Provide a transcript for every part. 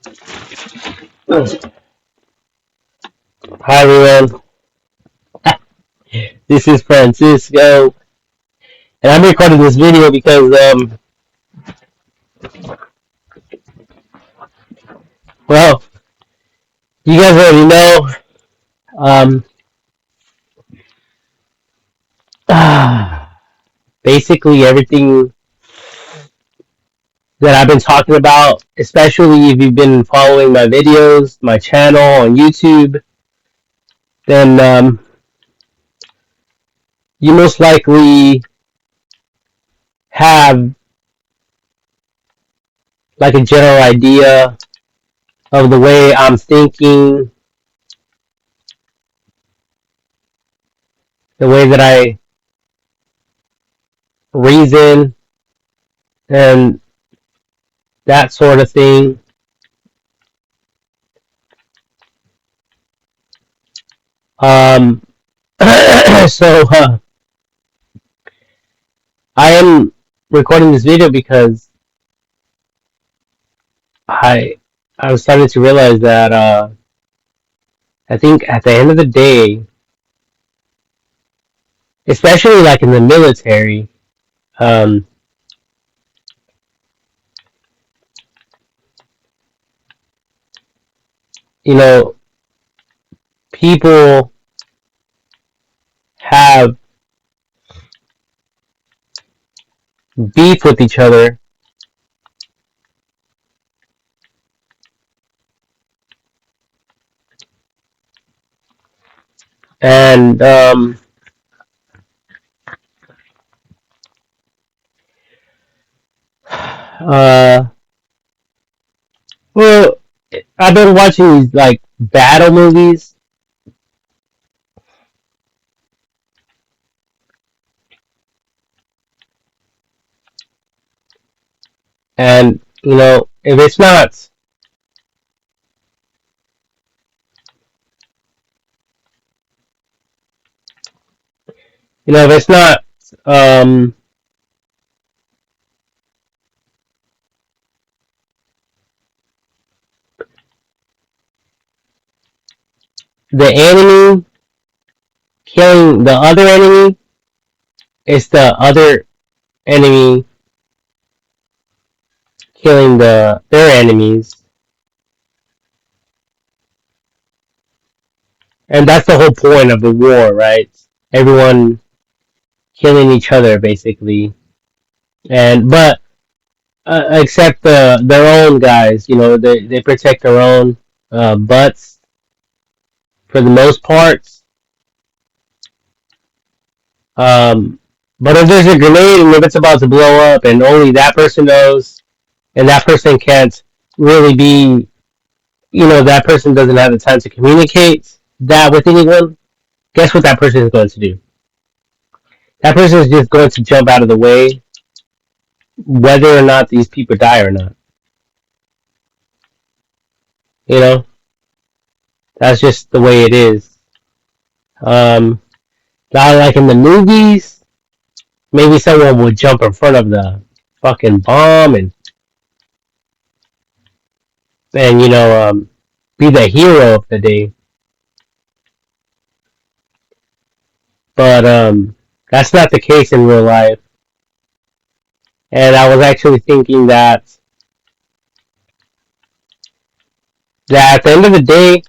Hi everyone, this is Francisco, and I'm recording this video because, well, you guys already know, um, basically everything that I've been talking about, especially if you've been following my videos, my channel on YouTube, then you most likely have like a general idea of the way I'm thinking, the way that I reason, and that sort of thing. Um, so I am recording this video because I I was starting to realize that I think at the end of the day, especially like in the military, um, you know, people have beef with each other, and uh, well, I've been watching these like battle movies, and if it's not, if it's not um, the enemy killing the other enemy, it's the other enemy killing their enemies, and that's the whole point of the war, right? Everyone killing each other basically, and but except their own guys, they protect their own butts for the most part. Um, but if there's a grenade and if it's about to blow up, and only that person knows, and that person can't really be, that person doesn't have the time to communicate that with anyone. Guess what that person is going to do? That person is just going to jump out of the way, whether or not these people die or not. You know, that's just the way it is. Um, Not like in the movies. Maybe someone would jump in front of the fucking bomb and be the hero of the day. But that's not the case in real life. And I was actually thinking that at the end of the day,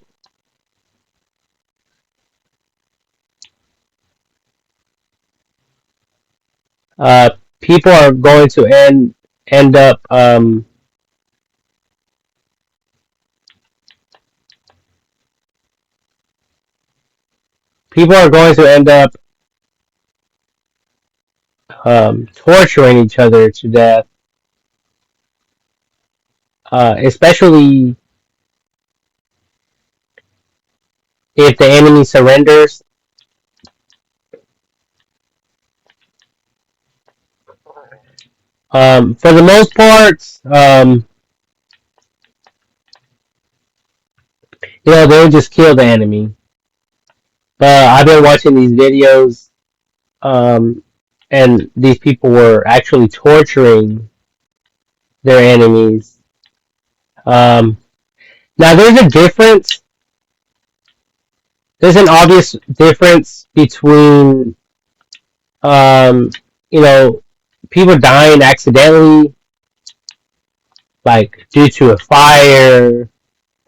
uh, people are going to end up people are going to end up torturing each other to death, especially if the enemy surrenders. For the most part, they'll just kill the enemy. But I've been watching these videos, um, and these people were actually torturing their enemies. Um, Now there's a difference. There's an obvious difference between um, you know, people dying accidentally, like due to a fire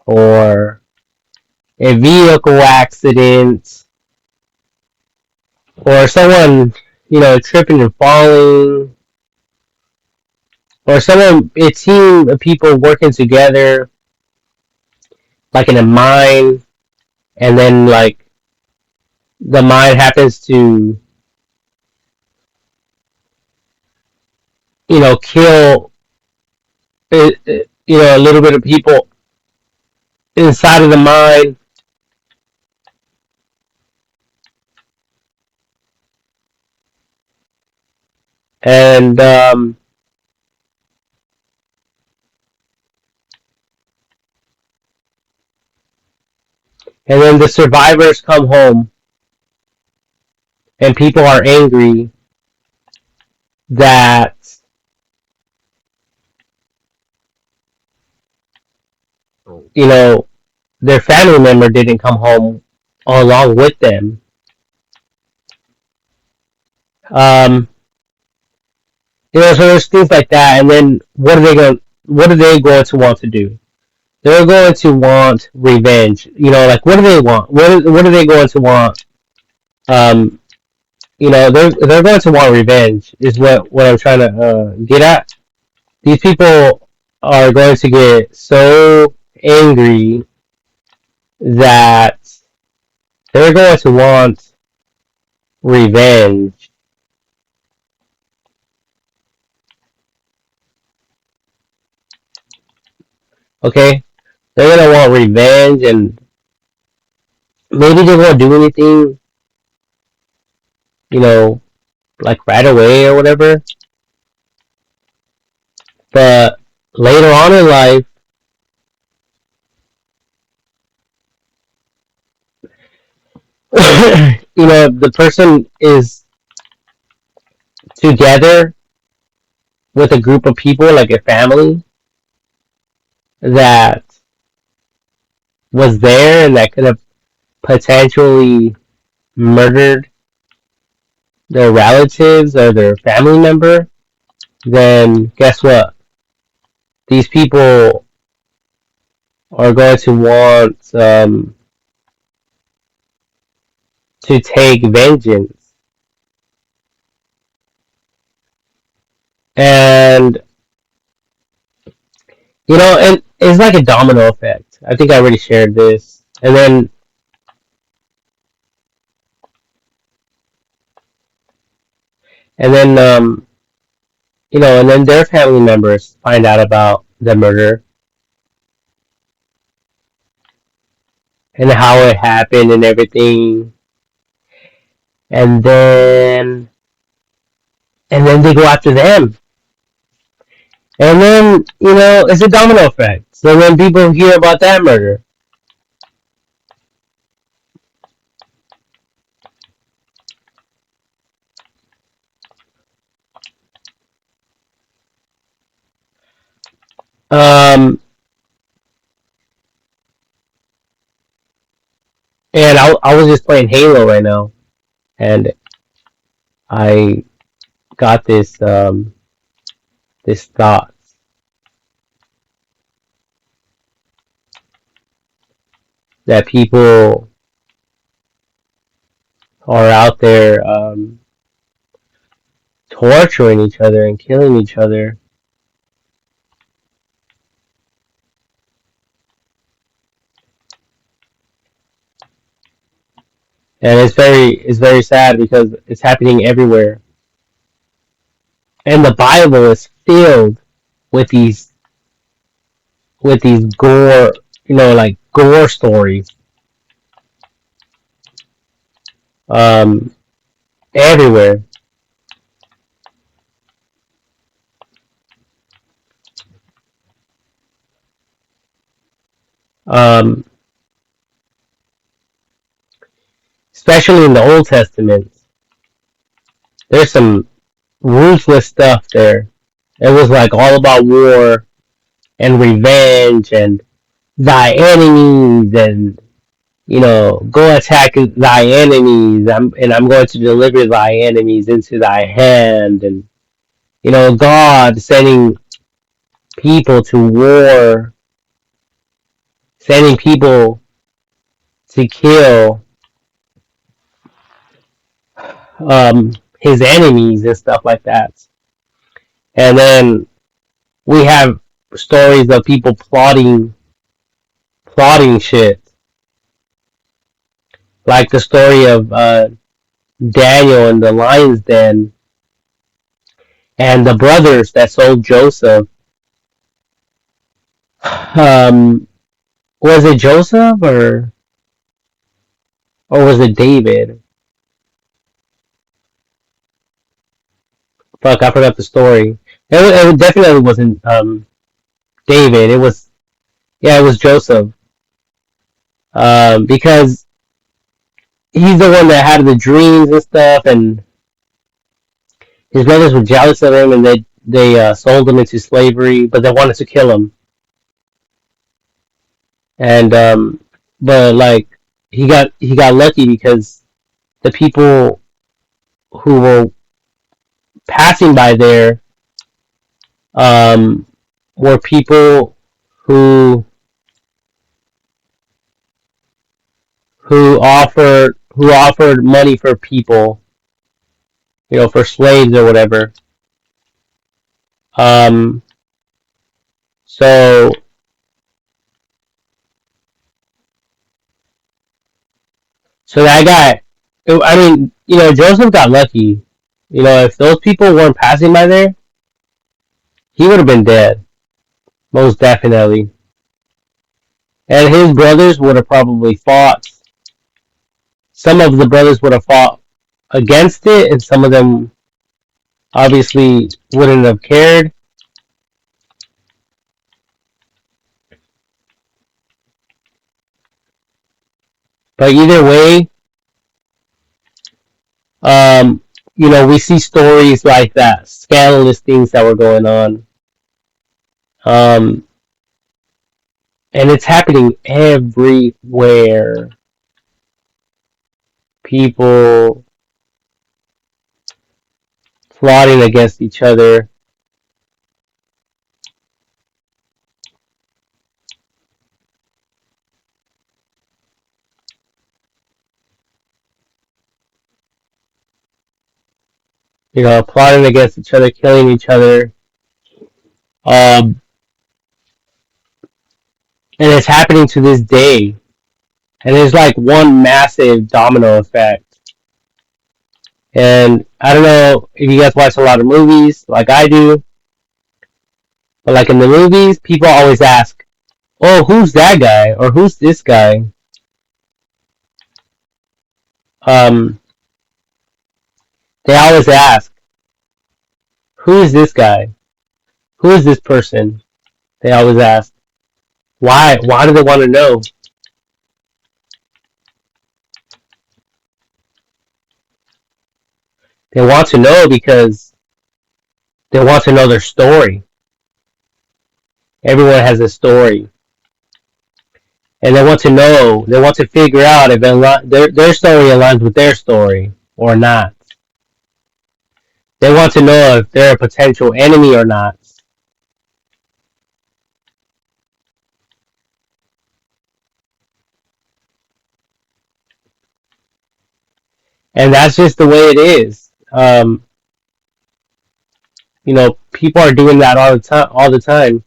or a vehicle accident, or someone, tripping and falling, or a team of people working together, like in a mine, and then like the mine happens to, kill, a little bit of people inside of the mine, and then the survivors come home, and people are angry that you know their family member didn't come home along with them. Um, so there's things like that, and then What are they going to want to do? They're going to want revenge. Like what do they want? What are they going to want? Um, they're going to want revenge. Is what I'm trying to get at. These people are going to get so angry that they're going to want revenge. Okay, they're gonna want revenge, and maybe they won't do anything, you know, like right away or whatever. But later on in life, the person is together with a group of people, like a family, that was there and that could have potentially murdered their relatives or their family member. Then guess what? These people are going to want to take vengeance. And and it's like a domino effect. I think I already shared this. And then their family members find out about the murder and how it happened and everything. And then they go after them. And then, it's a domino effect. So then people hear about that murder. Um, and I was just playing Halo right now, and I got this thought that people are out there torturing each other and killing each other. And it's very sad because it's happening everywhere. And the Bible is filled with these gore, like gore stories, um, everywhere. Um, Especially in the Old Testament, there's some ruthless stuff there. It was like all about war and revenge and thy enemies and go attack thy enemies. I'm going to deliver thy enemies into thy hand. And God sending people to war, sending people to kill his enemies and stuff like that. And then we have stories of people plotting shit, like the story of Daniel in the lion's den, and the brothers that sold Joseph. Um, was it Joseph or was it David? Fuck, I forgot the story. It definitely wasn't David. It was it was Joseph. Because he's the one that had the dreams and stuff, and his brothers were jealous of him, and they sold him into slavery, but they wanted to kill him. And but like he got lucky because the people who were passing by there um, were people who who offered money for people, for slaves or whatever. Um, so so that guy, I mean, Joseph got lucky. If those people weren't passing by there, he would have been dead, most definitely. And his brothers would have probably fought. Some of the brothers would have fought against it, and some of them obviously wouldn't have cared. But either way, um, we see stories like that, scandalous things that were going on, um, and it's happening everywhere. People plotting against each other. Plotting against each other, killing each other. Um, and it's happening to this day. And it's like one massive domino effect. And I don't know if you guys watch a lot of movies like I do, but like in the movies, people always ask, "Oh, who's that guy?" or "Who's this guy?" Um, they always ask, "Who is this guy? Who is this person?" They always ask. Why? Why do they want to know? They want to know because they want to know their story. Everyone has a story, and they want to know. They want to figure out if their story aligns with their story or not. They want to know if they're a potential enemy or not. And that's just the way it is. People are doing that all the time. All the time.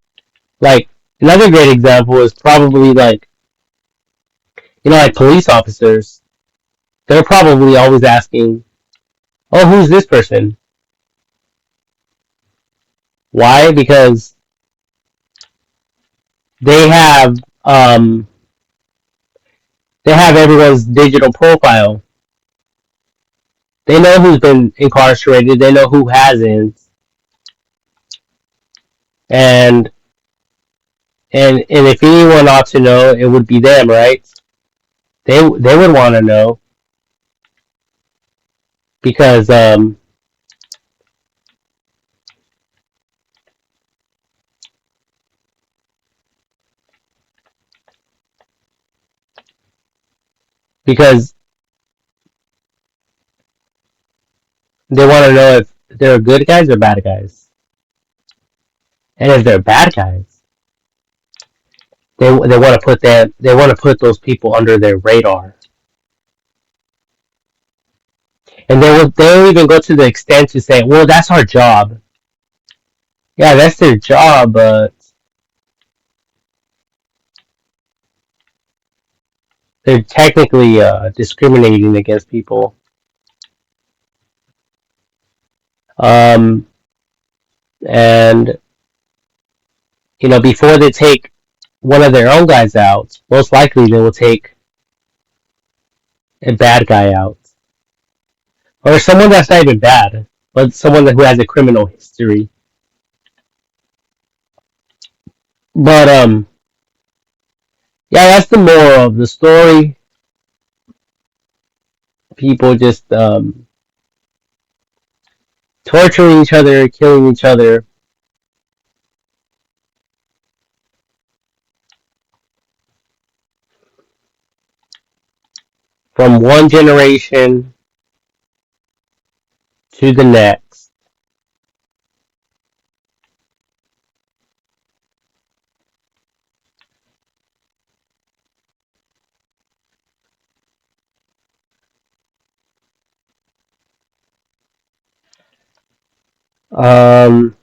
Like another great example is probably like like police officers. They're probably always asking, "Oh, who's this person?" Why? Because they have um, they have everyone's digital profile. They know who's been incarcerated. They know who hasn't, and and if anyone ought to know, it would be them, right? They would want to know because because they want to know if they're good guys or bad guys. And if they're bad guys, they want to put those people under their radar. And they'll even go to the extent to say, well, that's our job. Yeah, that's their job, but they're technically discriminating against people. Um, and before they take one of their own guys out, most likely they will take a bad guy out, or someone that's not even bad, but someone who has a criminal history. But yeah, that's the moral of the story. People just torturing each other, killing each other from one generation to the next. Um,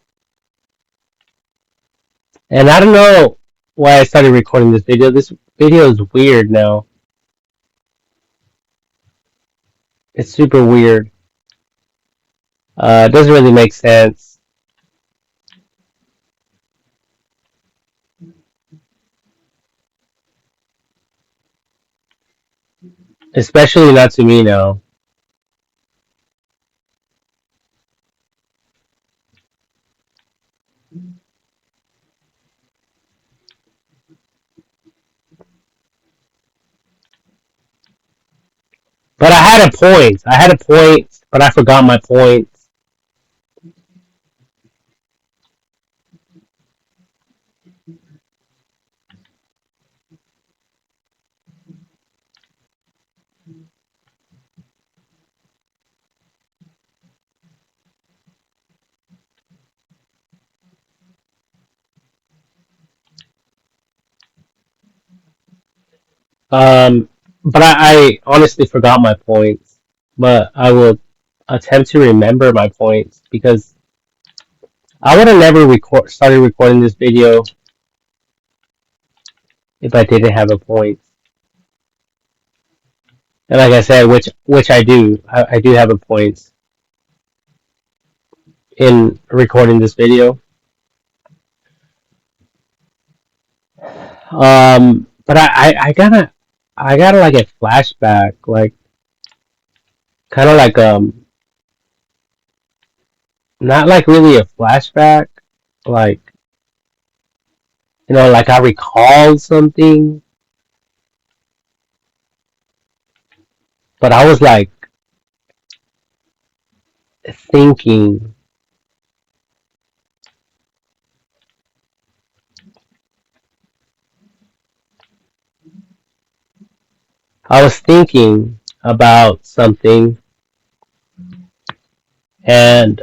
and I don't know why I started recording this video. This video is weird now. It's super weird. It doesn't really make sense. Especially not to me now. But I had a point. I had a point, but I forgot my point. But I honestly forgot my points. But I will attempt to remember my points because I would have never started recording this video if I didn't have a point. And like I said, which I do, I do have a point in recording this video. But I got like a flashback, like kind of like not like really a flashback, like like I recalled something, but I was like thinking. I was thinking about something, and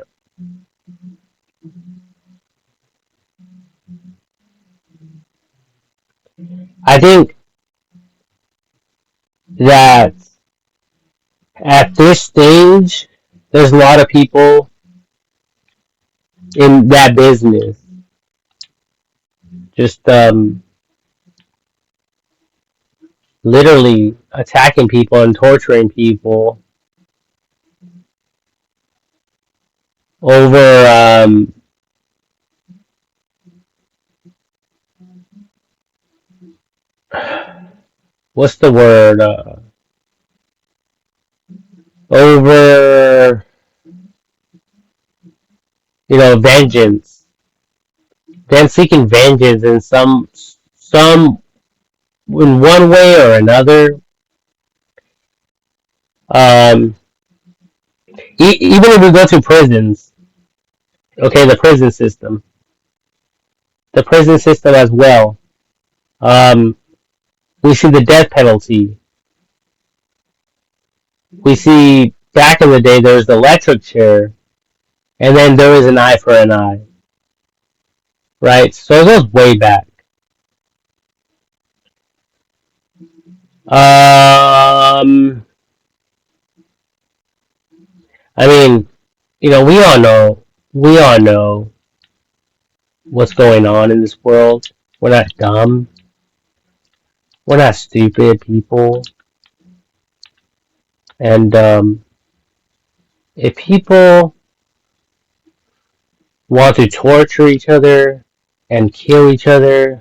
I think that at this stage, there's a lot of people in that business just literally attacking people and torturing people over what's the word over vengeance. Them seeking vengeance in some in one way or another. Um, even if we go to prisons, okay, the prison system as well. Um, we see the death penalty. We see back in the day there was the electric chair, and then there was an eye for an eye, right? So it goes way back. Um, I mean, we all know what's going on in this world. We're not dumb. We're not stupid people. And if people want to torture each other and kill each other,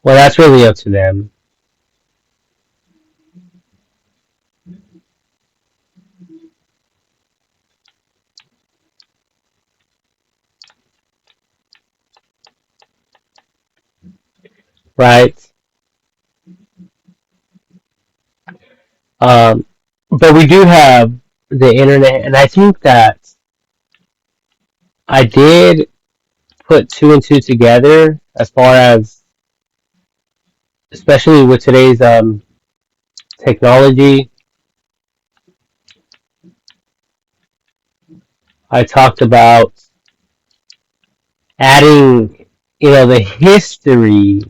well, that's really up to them. Right? Um, but we do have the internet, and I think that I did put two and two together as far as, especially with today's technology. I talked about adding, the history,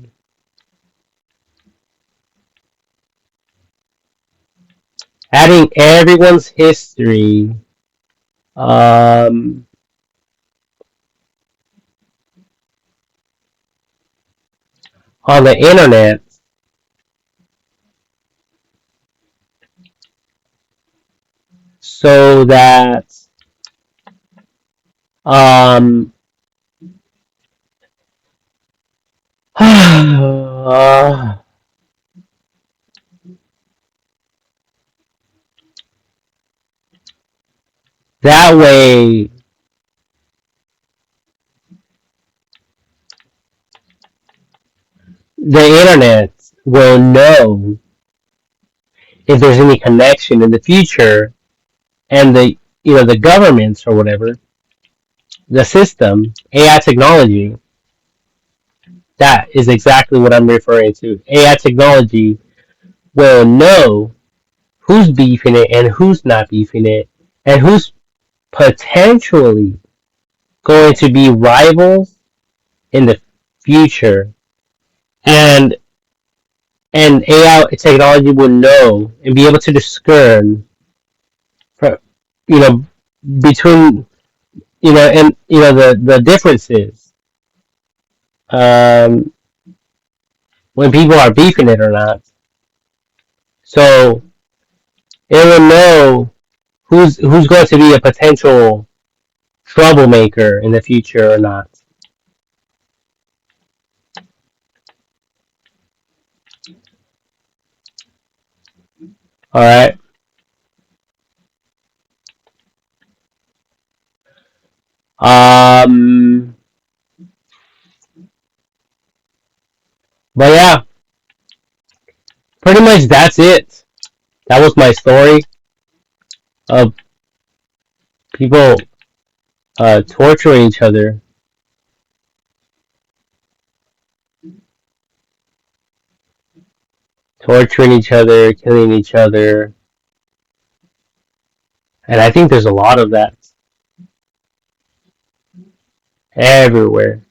adding everyone's history um, on the internet so that um, that way the internet will know if there's any connection in the future, and the governments or whatever, the system, AI technology, that is exactly what I'm referring to. AI technology will know who's beefing it and who's not beefing it, and who's potentially going to be rivals in the future. And and AI technology will know and be able to discern, for, you know between, and the differences, um, when people are beefing it or not. So it will know who's going to be a potential troublemaker in the future or not. All right. Um. But yeah, pretty much that's it. That was my story of people torturing each other, killing each other, and I think there's a lot of that everywhere.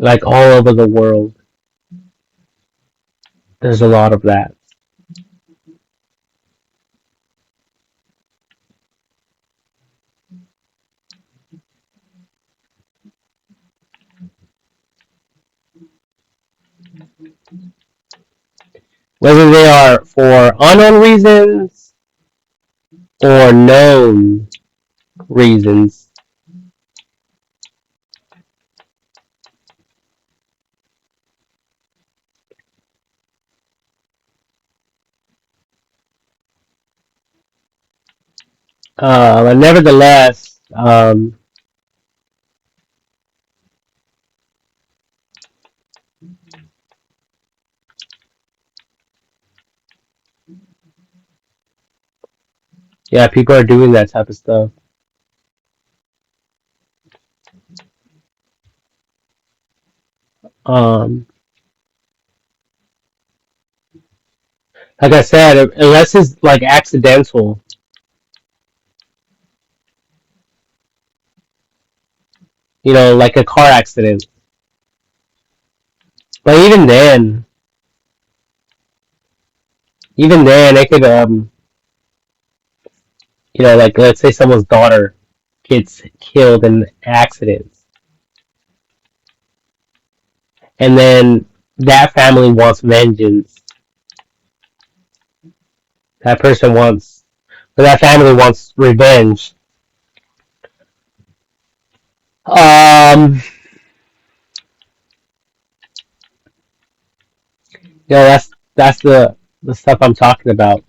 Like all over the world, there's a lot of that. Whether they are for unknown reasons or known reasons. But nevertheless, yeah, people are doing that type of stuff. Um, like I said, unless it's like accidental, like a car accident. But even then, it could, like let's say someone's daughter gets killed in accidents, and then that family wants vengeance. That person wants, or that family wants revenge. That's the stuff I'm talking about.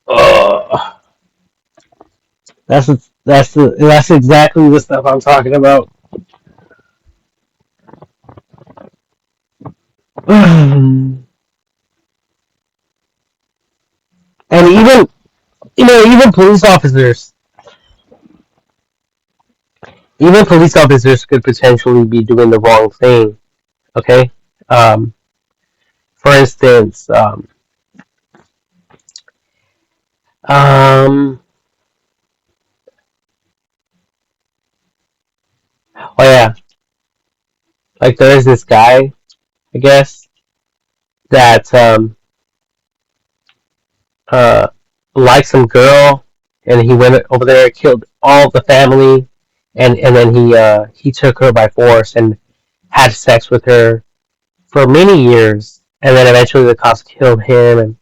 Ugh. That's exactly the stuff I'm talking about. And even police officers could potentially be doing the wrong thing. Okay, um, for instance, um, oh yeah, like there is this guy, I guess, that uh liked some girl, and he went over there, killed all the family, and then he took her by force and had sex with her for many years, and then eventually the cops killed him,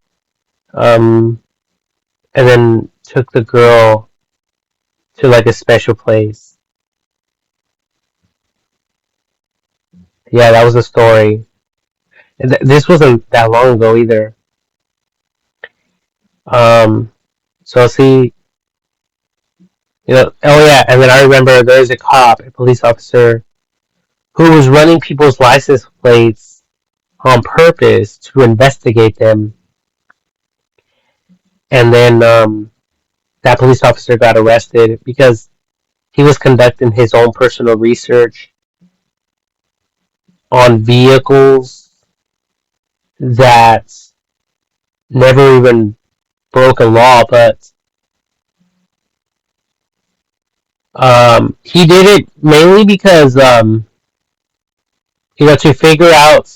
um and then took the girl to like a special place. Yeah, that was the story. And this wasn't that long ago either. Um, so see, oh yeah, and then I remember there's a cop, a police officer, who was running people's license plates on purpose to investigate them, and then that police officer got arrested because he was conducting his own personal research on vehicles that never even broke a law, but he did it mainly because to figure out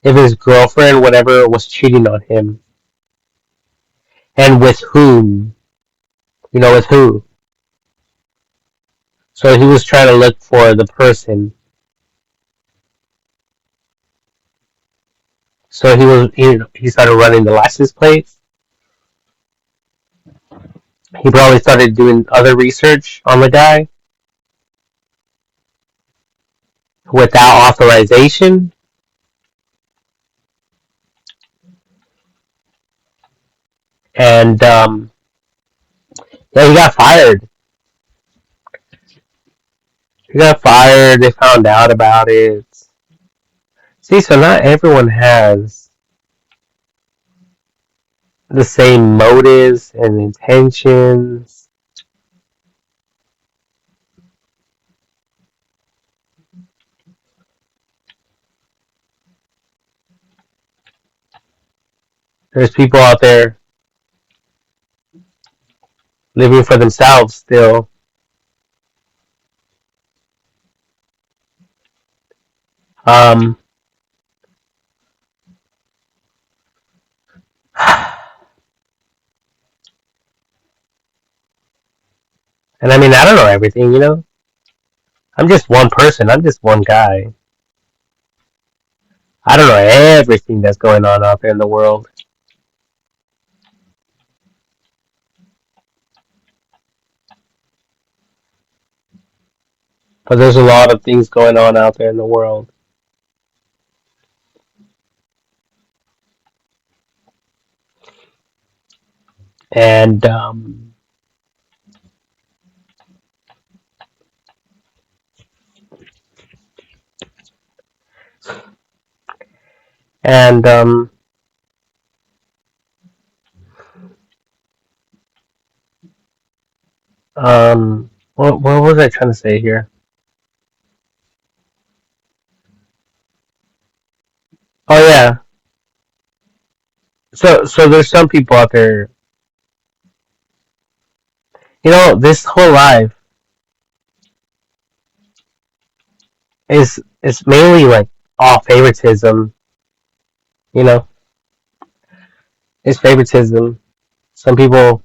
if his girlfriend, whatever, was cheating on him, and with whom, with who. So he was trying to look for the person. So he started running the license plates. He probably started doing other research on the guy without authorization, and yeah, he got fired. He got fired. They found out about it. See, so not everyone has the same motives and intentions. There's people out there living for themselves still. Um, and I mean, I don't know everything. I'm just one person. I'm just one guy. I don't know everything that's going on out there in the world, but there's a lot of things going on out there in the world, and and what was I trying to say here? Oh yeah, so there's some people out there. You know, this whole life is mainly like all favoritism. You know, it's favoritism. Some people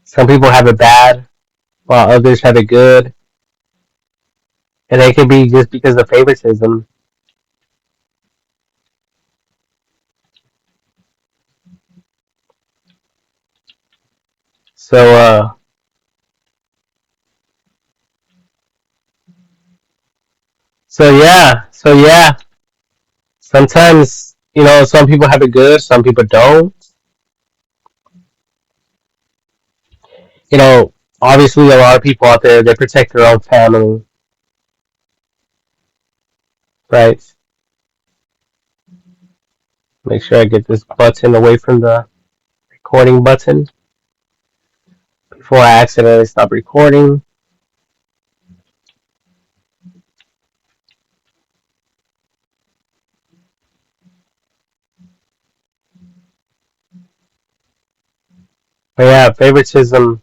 some people have it bad, while others have it good, and it could be just because of favoritism. So so yeah. Sometimes some people have it good, some people don't. You know, obviously a lot of people out there they protect their own family, right? Make sure I get this button away from the recording button before I accidentally stop recording. But yeah, favoritism,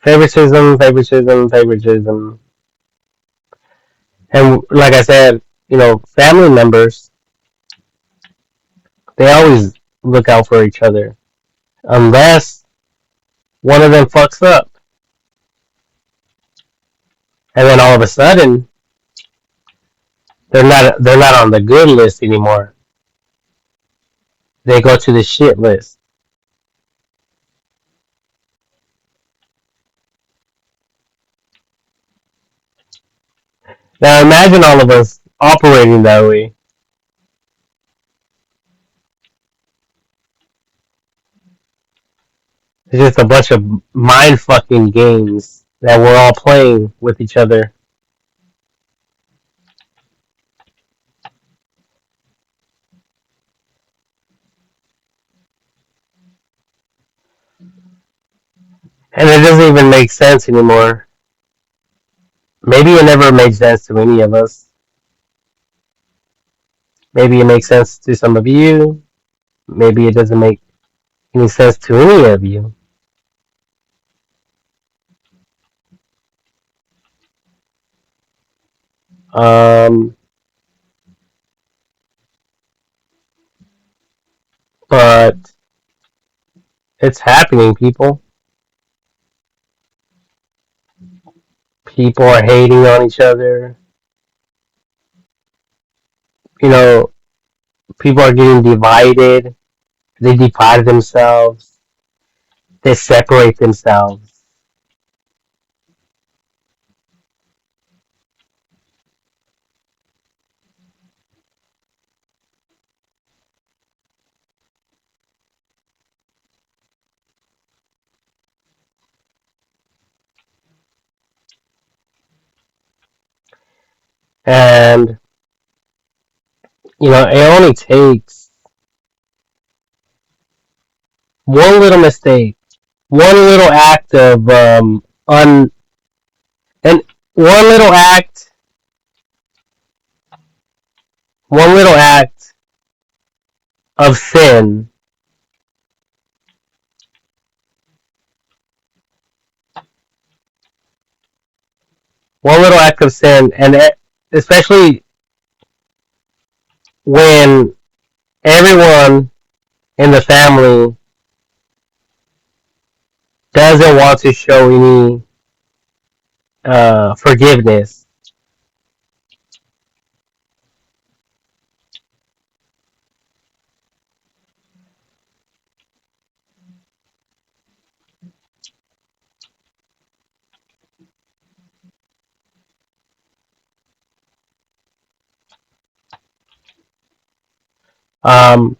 and like I said, family members they always look out for each other unless one of them fucks up, and then all of a sudden they're not on the good list anymore. They go to the shit list. Now imagine all of us operating that way. It's just a bunch of mind fucking games that we're all playing with each other. And it doesn't even make sense anymore. Maybe it never made sense to any of us. Maybe it makes sense to some of you. Maybe it doesn't make any sense to any of you. Um, but it's happening, people. People are hating on each other. You know, people are getting divided. They divide themselves. They separate themselves. And, it only takes one little mistake, one little act of, and one little act, one little act of sin, one little act of sin, and especially when everyone in the family doesn't want to show any forgiveness. Um,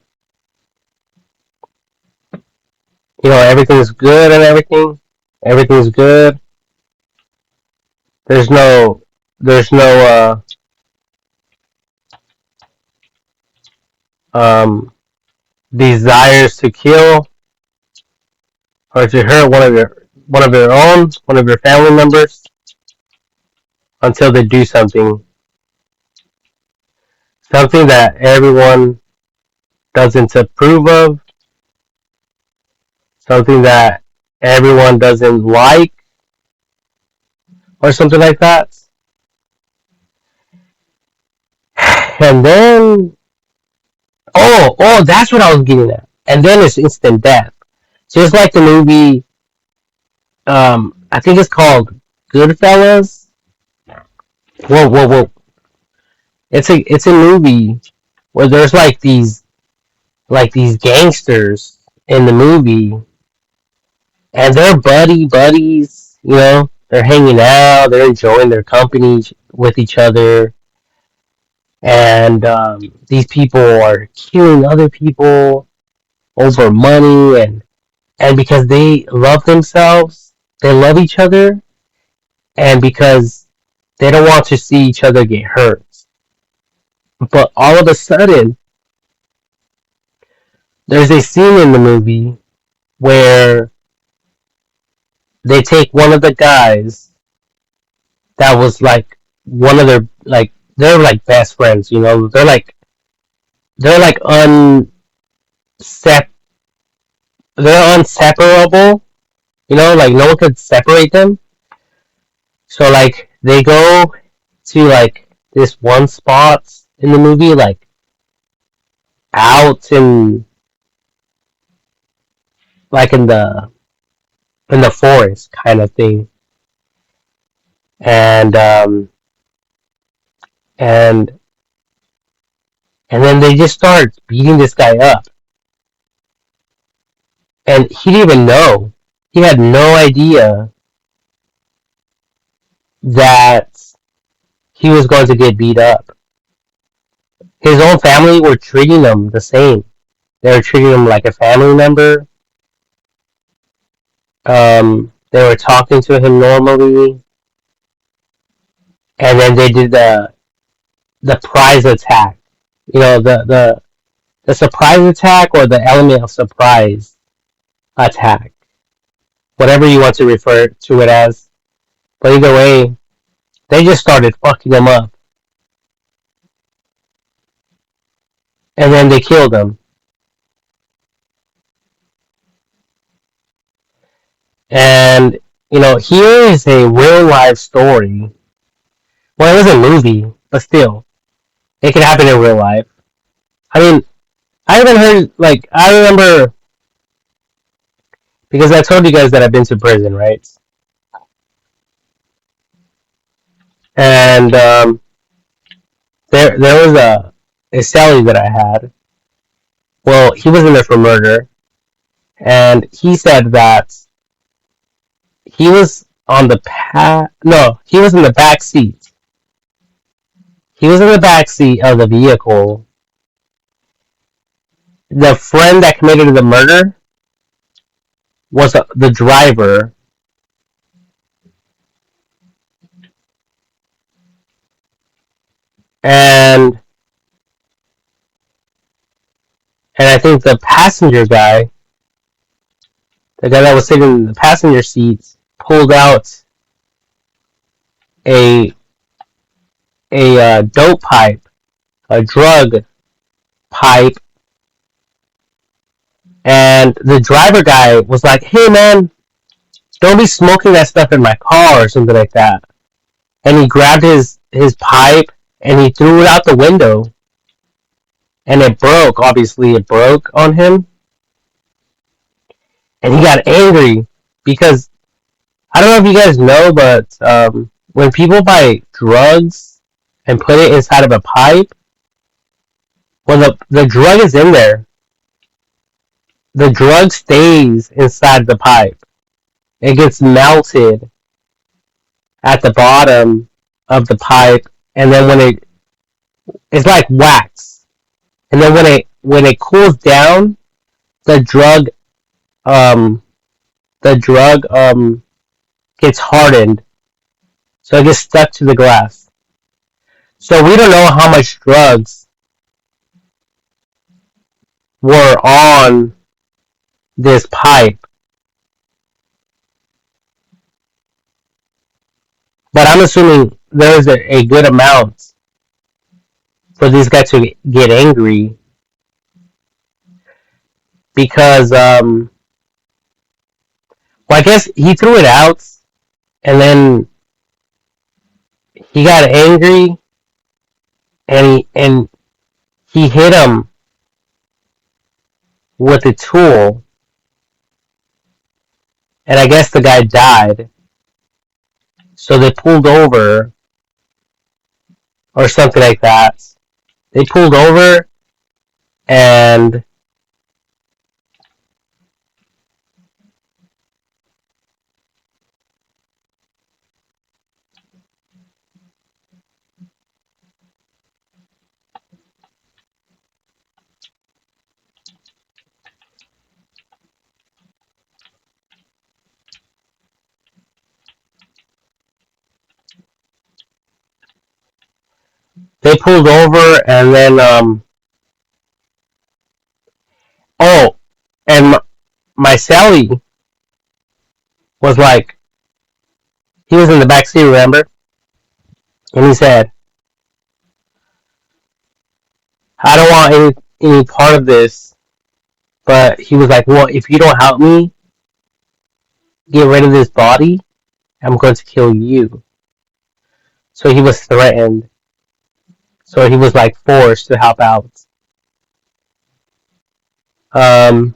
everything's good and everything. Everything's good. There's no, there's no, desires to kill or to hurt one of your family members until they do something that everyone doesn't approve of, something that everyone doesn't like, or something like that. And then, that's what I was getting at. And then it's instant death. Just like the movie, I think it's called Goodfellas. Whoa, whoa, whoa! It's a movie where there's like these gangsters in the movie, and they're buddies. They're hanging out, they're enjoying their company with each other, and these people are killing other people over money, and because they love themselves, they love each other, and because they don't want to see each other get hurt. But all of a sudden, there's a scene in the movie where they take one of the guys that was like one of their like they're like best friends. They're like unsep they're inseparable. Like no one could separate them. So like they go to like this one spot in the movie, like out in like in the forest kind of thing, and and and then they just start beating this guy up, and he didn't even know. He had no idea that he was going to get beat up. His own family were treating him the same. They were treating him like a family member. They were talking to him normally, and then they did the prize attack. The surprise attack or the element of surprise attack, whatever you want to refer to it as. But either way, they just started fucking him up, and then they killed him. And here is a real life story. Well, it was a movie, but still, it could happen in real life. I mean, I haven't heard I remember because I told you guys that I've been to prison, right? And there was a cellie that I had. Well, he was in there for murder, and he said that he was on the no, he was in the back seat. He was in the back seat of the vehicle. The friend that committed the murder was the driver, and I think the passenger guy, the guy that was sitting in the passenger seat, pulled out a dope pipe, a drug pipe, and the driver guy was like, "Hey man, don't be smoking that stuff in my car," or something like that. And he grabbed his pipe and he threw it out the window, and it broke. Obviously, it broke on him, and he got angry because I don't know if you guys know, but when people buy drugs and put it inside of a pipe, when the drug is in there, the drug stays inside the pipe. It gets melted at the bottom of the pipe, and then it's like wax, and then when it cools down, the drug um the drug gets hardened, so it gets stuck to the glass. So we don't know how much drugs were on this pipe, but I'm assuming there's a good amount for these guys to get angry because well, I guess he threw it out and then he got angry and he hit him with a tool, and I guess the guy died. So they pulled over or something like that. They pulled over and they pulled over and then oh, and my Sally was like, he was in the back seat, remember? And he said, I don't want any part of this. But he was like, well, if you don't help me get rid of this body, I'm going to kill you. So he was threatened. So he was like forced to help out. Um,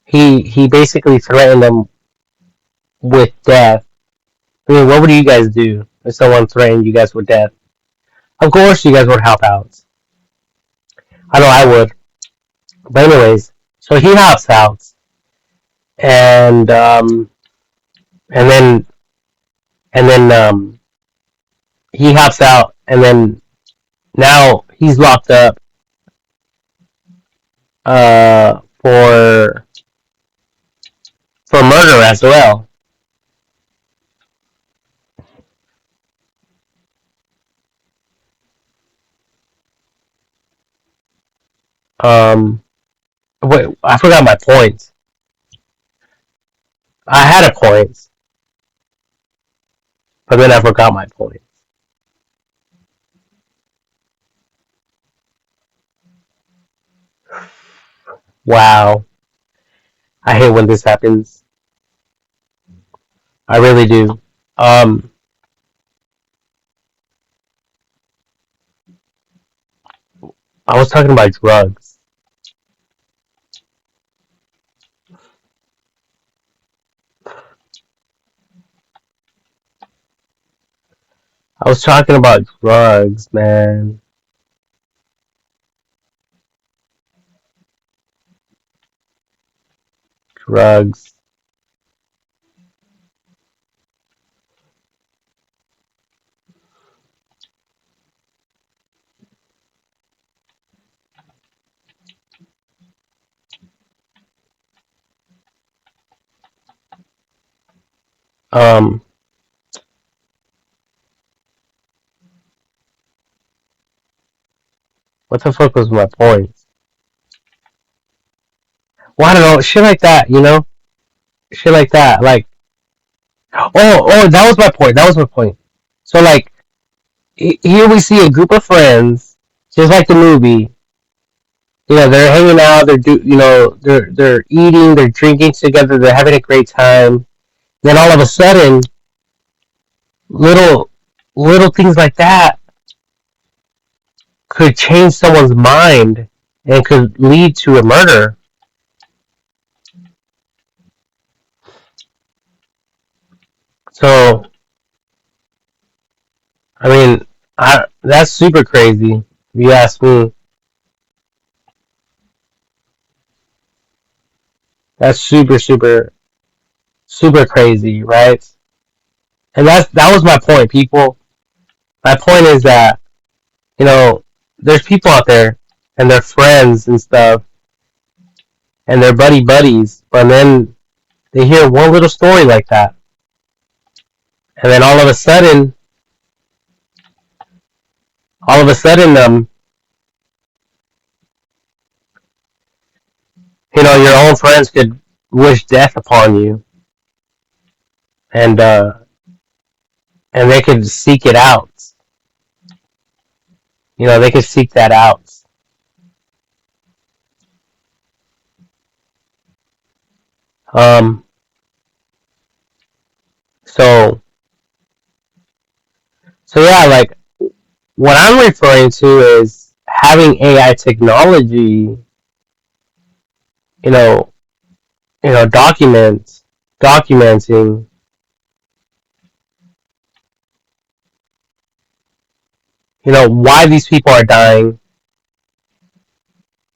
he basically threatened them with death. I mean, what would you guys do if someone threatened you guys with death? Of course, you guys would help out. I know I would. But anyways, so he helps out, and and then and then he helps out, and then now he's locked up for murder as well. Um, wait, I forgot my point. I had a point, but then I forgot my point. Wow, I hate when this happens. I really do. Um, I was talking about drugs. I was talking about drugs, man. Drugs. Um, what the fuck was my point? Well, I don't know, shit like that, you know, shit like that. Like, that was my point. That was my point. So like, here we see a group of friends, just like the movie. You know, they're hanging out. They're eating. They're drinking together. They're having a great time. Then all of a sudden, little little things like that could change someone's mind and could lead to a murder. So, I mean, that's super crazy. If you ask me, that's super crazy, right? And that was my point, people. My point is that, you know, there's people out there and they're friends and stuff, and they're buddies, but then they hear one little story like that, and then all of a sudden, your own friends could wish death upon you, and they could seek it out. They could seek that out. Um, so, yeah, like what I'm referring to is having AI technology, you know, documenting, why these people are dying,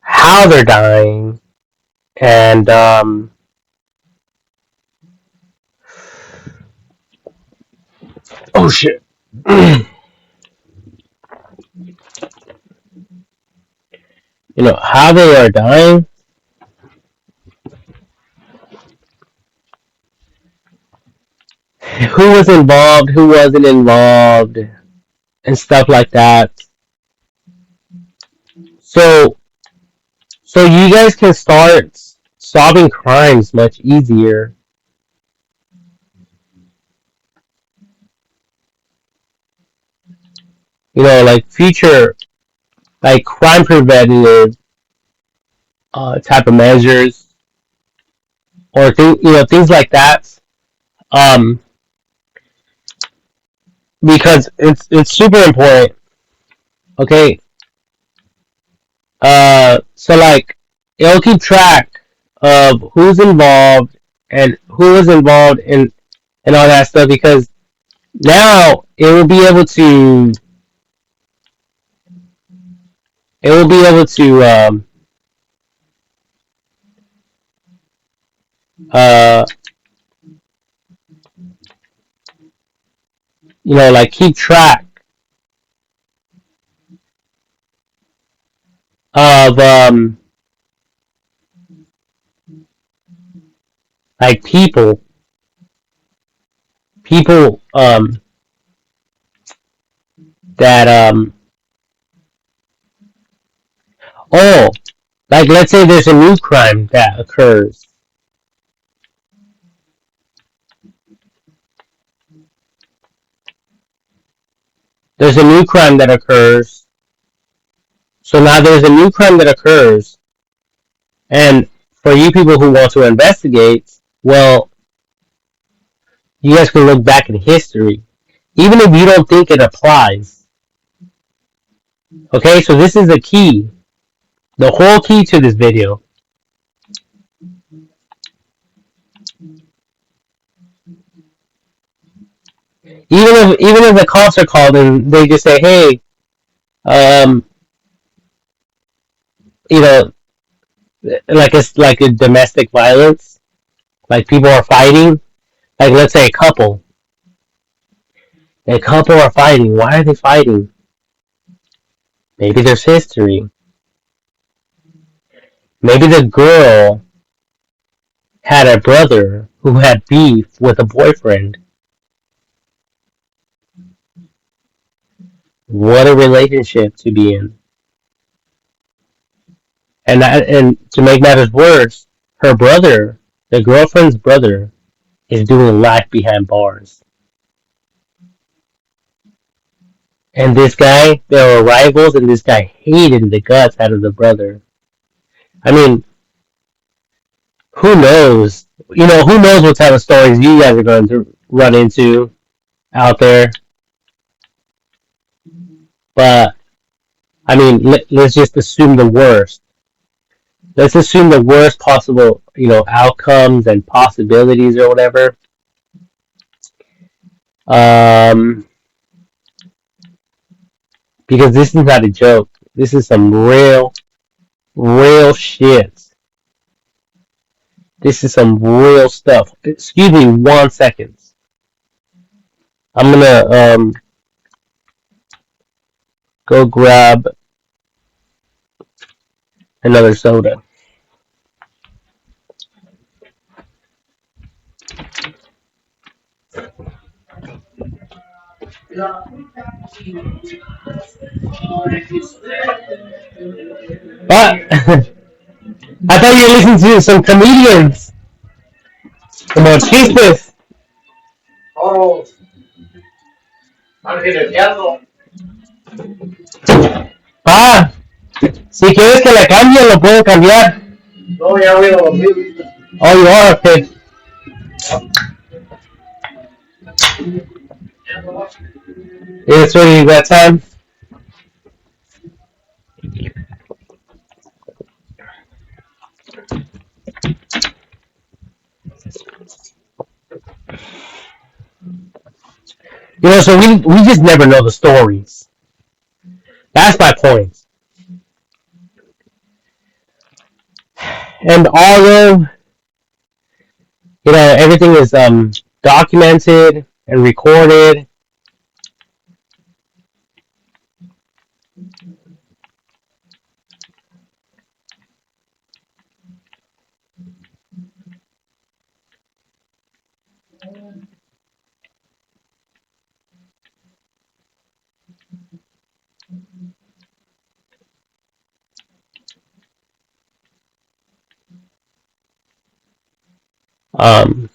how they're dying, and oh shit, how they are dying, who was involved, who wasn't involved, and stuff like that. So, you guys can start solving crimes much easier. Like future, like crime preventative type of measures, or things like that. Um, because it's super important. Okay, so like it'll keep track of who's involved and who was involved in all that stuff, because now it will be able to uh like keep track of like people that oh, like let's say there's a new crime that occurs. There's a new crime that occurs. So now there's a new crime that occurs, and for you people who want to investigate, well, you guys can look back in history, even if you don't think it applies. Okay, so this is the key, the whole key to this video. Even if the cops are called and they just say, hey, um, you know, like it's like a domestic violence, like people are fighting, like let's say a couple are fighting. Why are they fighting? Maybe there's history. Maybe the girl had a brother who had beef with a boyfriend. What a relationship to be in. And to make matters worse, her brother, the girlfriend's brother, is doing life behind bars. And this guy, they were rivals, and this guy hated the guts out of the brother. I mean, who knows? Who knows what type of stories you guys are going to run into out there. But, I mean, let's just assume the worst. Let's assume the worst possible, outcomes and possibilities or whatever. Um, because this is not a joke. This is some real shit. This is some real stuff. Excuse me 1 second. I'm gonna go grab another soda. But I thought you were listening to some comedians. Como chistes. Ah, si quieres que la cambie, lo puedo cambiar. Oh, you are okay. It's already that time. So we just never know the stories. That's my point. And although everything is documented and recorded, um,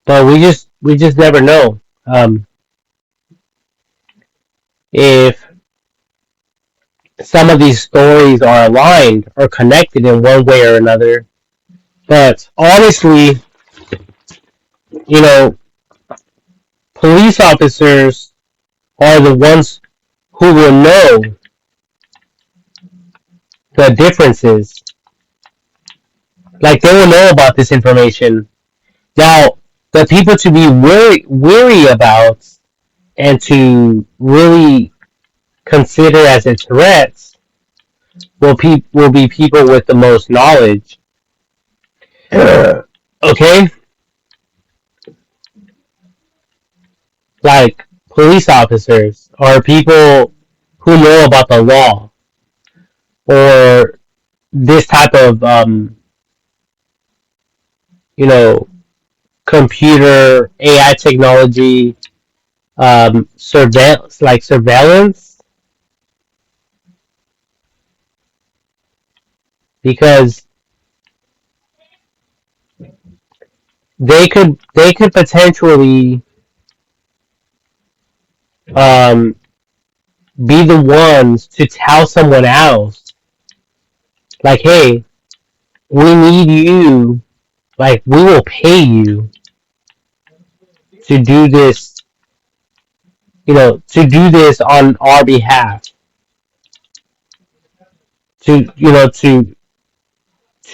but we just never know if some of these stories are aligned or connected in one way or another. But honestly, you know, police officers are the ones who will know the differences. Like they will know about this information. Now, the people to be wary about and to really consider as a threat will be people with the most knowledge. Okay, like police officers or people who know about the law or this type of you know computer AI technology surveillance because they could potentially um, be the ones to tell someone else like, hey, we need you, like we will pay you to do this, to do this on our behalf, to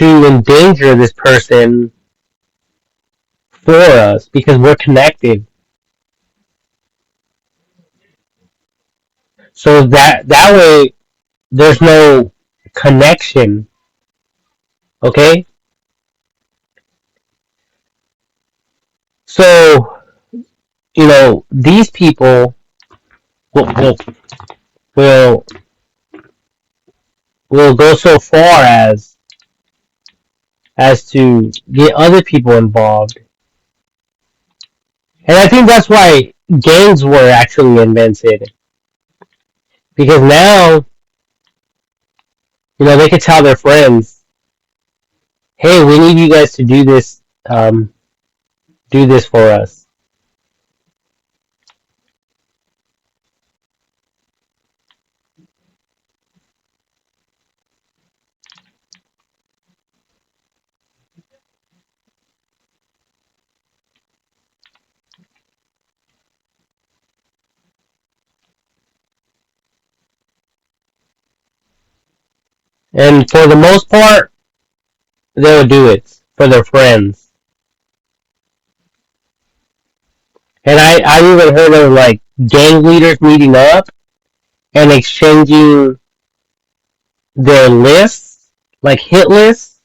endanger this person for us because we're connected. So that way there's no connection. Okay, so these people will will will, will go so far as to get other people involved, and I think that's why gangs were actually invented because now they could tell their friends, hey, we need you guys to do this for us. And for the most part, they would do it for their friends. And I even heard of like gang leaders meeting up and exchanging their lists, like hit lists,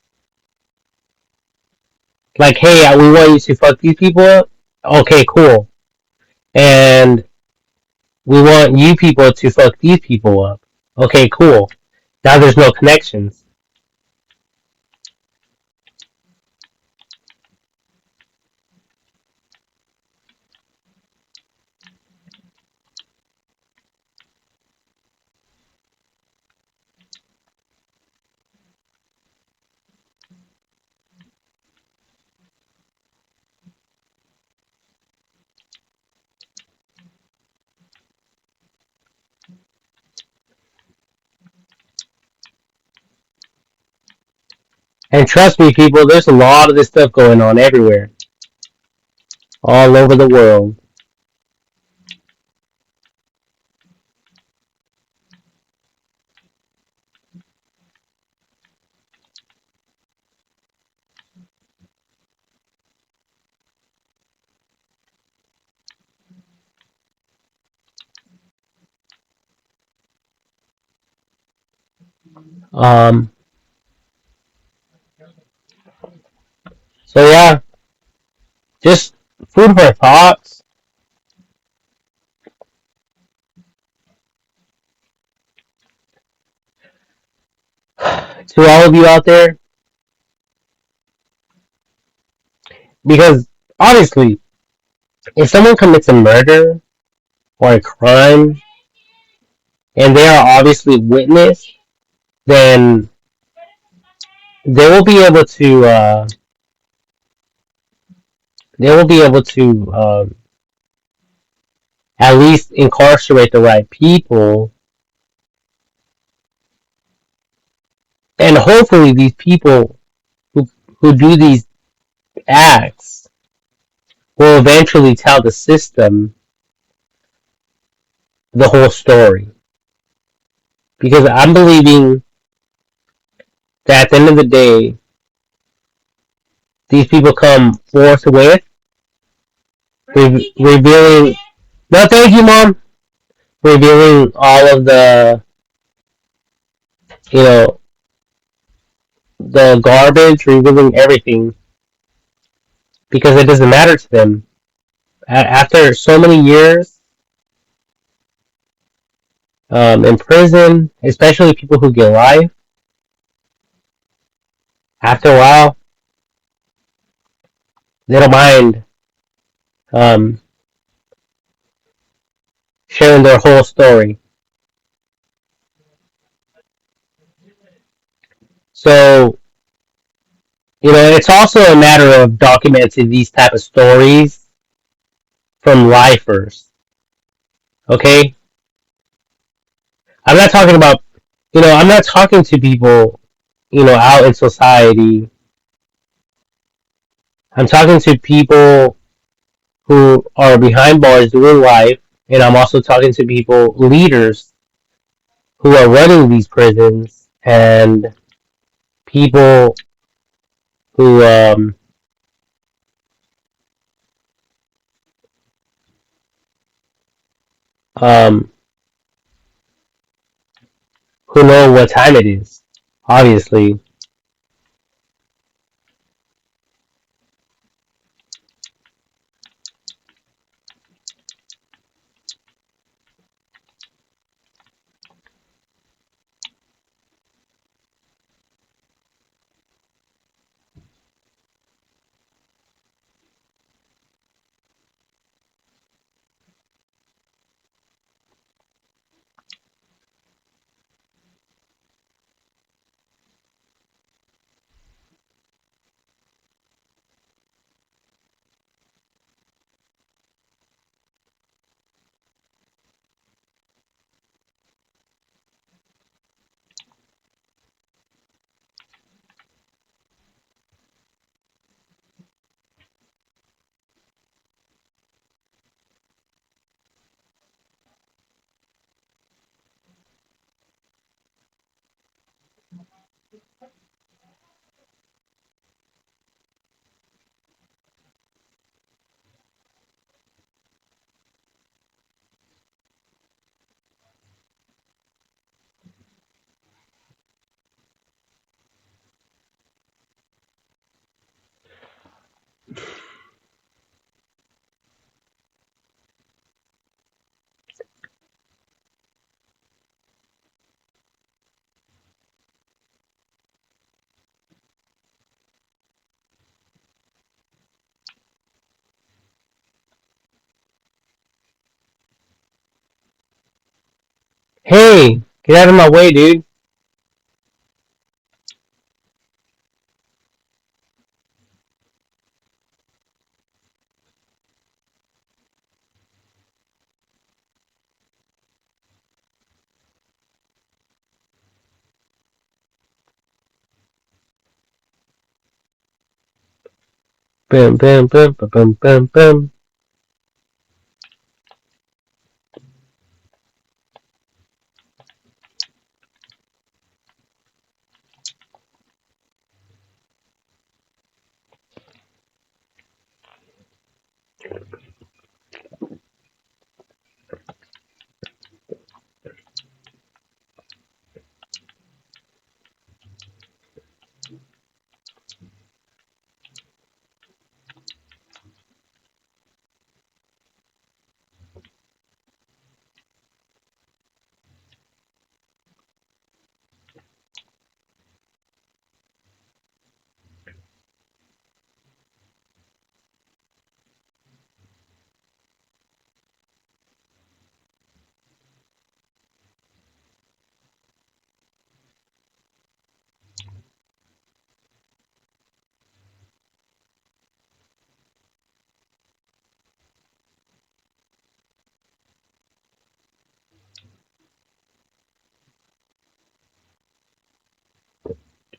like, hey, we want you to fuck these people up. Okay, cool. And we want you people to fuck these people up. Okay, cool. Now there's no connections. And trust me, people, there's a lot of this stuff going on everywhere, all over the world. Um, so yeah, just food for thoughts to all of you out there, because honestly, if someone commits a murder or a crime and they are obviously witness, then they will be able to at least incarcerate the right people, and hopefully these people who who do these acts will eventually tell the system the whole story. Because I'm believing that at the end of the day, these people come forthwith, revealing. No, thank you, mom. Revealing all of you know, the garbage, revealing everything, because it doesn't matter to them. After so many years in prison, especially people who get life, after a while, they don't mind um, sharing their whole story. So, it's also a matter of documenting these type of stories from lifers. Okay, I'm not talking about, I'm not talking to people, out in society. I'm talking to people who are behind bars doing life, and I'm also talking to people, leaders who are running these prisons, and people who um, who know what time it is. Obviously, Hey, get out of my way, dude. Boom, boom, boom, boom, boom, boom, boom.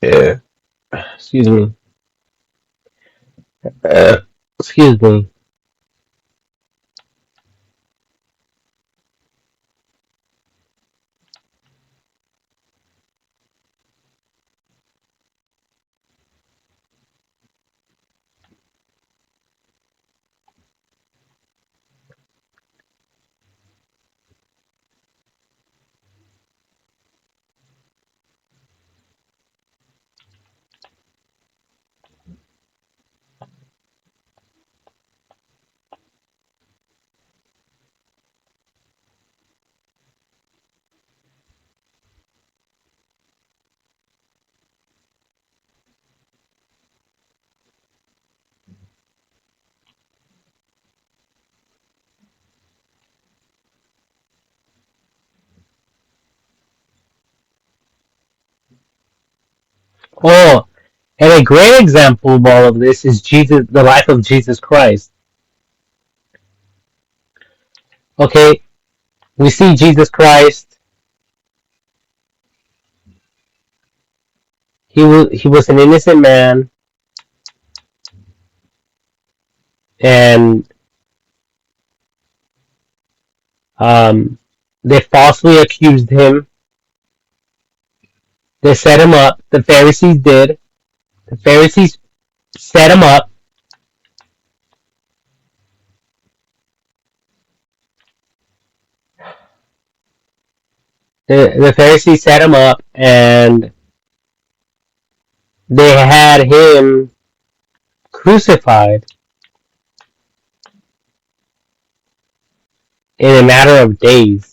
Yeah. Excuse me. Uh, excuse me. Oh, and a great example of all of this is Jesus, the life of Jesus Christ. Okay, we see Jesus Christ. He was an innocent man, and um, they falsely accused him. They set him up. The Pharisees did. The Pharisees set him up. The Pharisees set him up, and they had him crucified in a matter of days.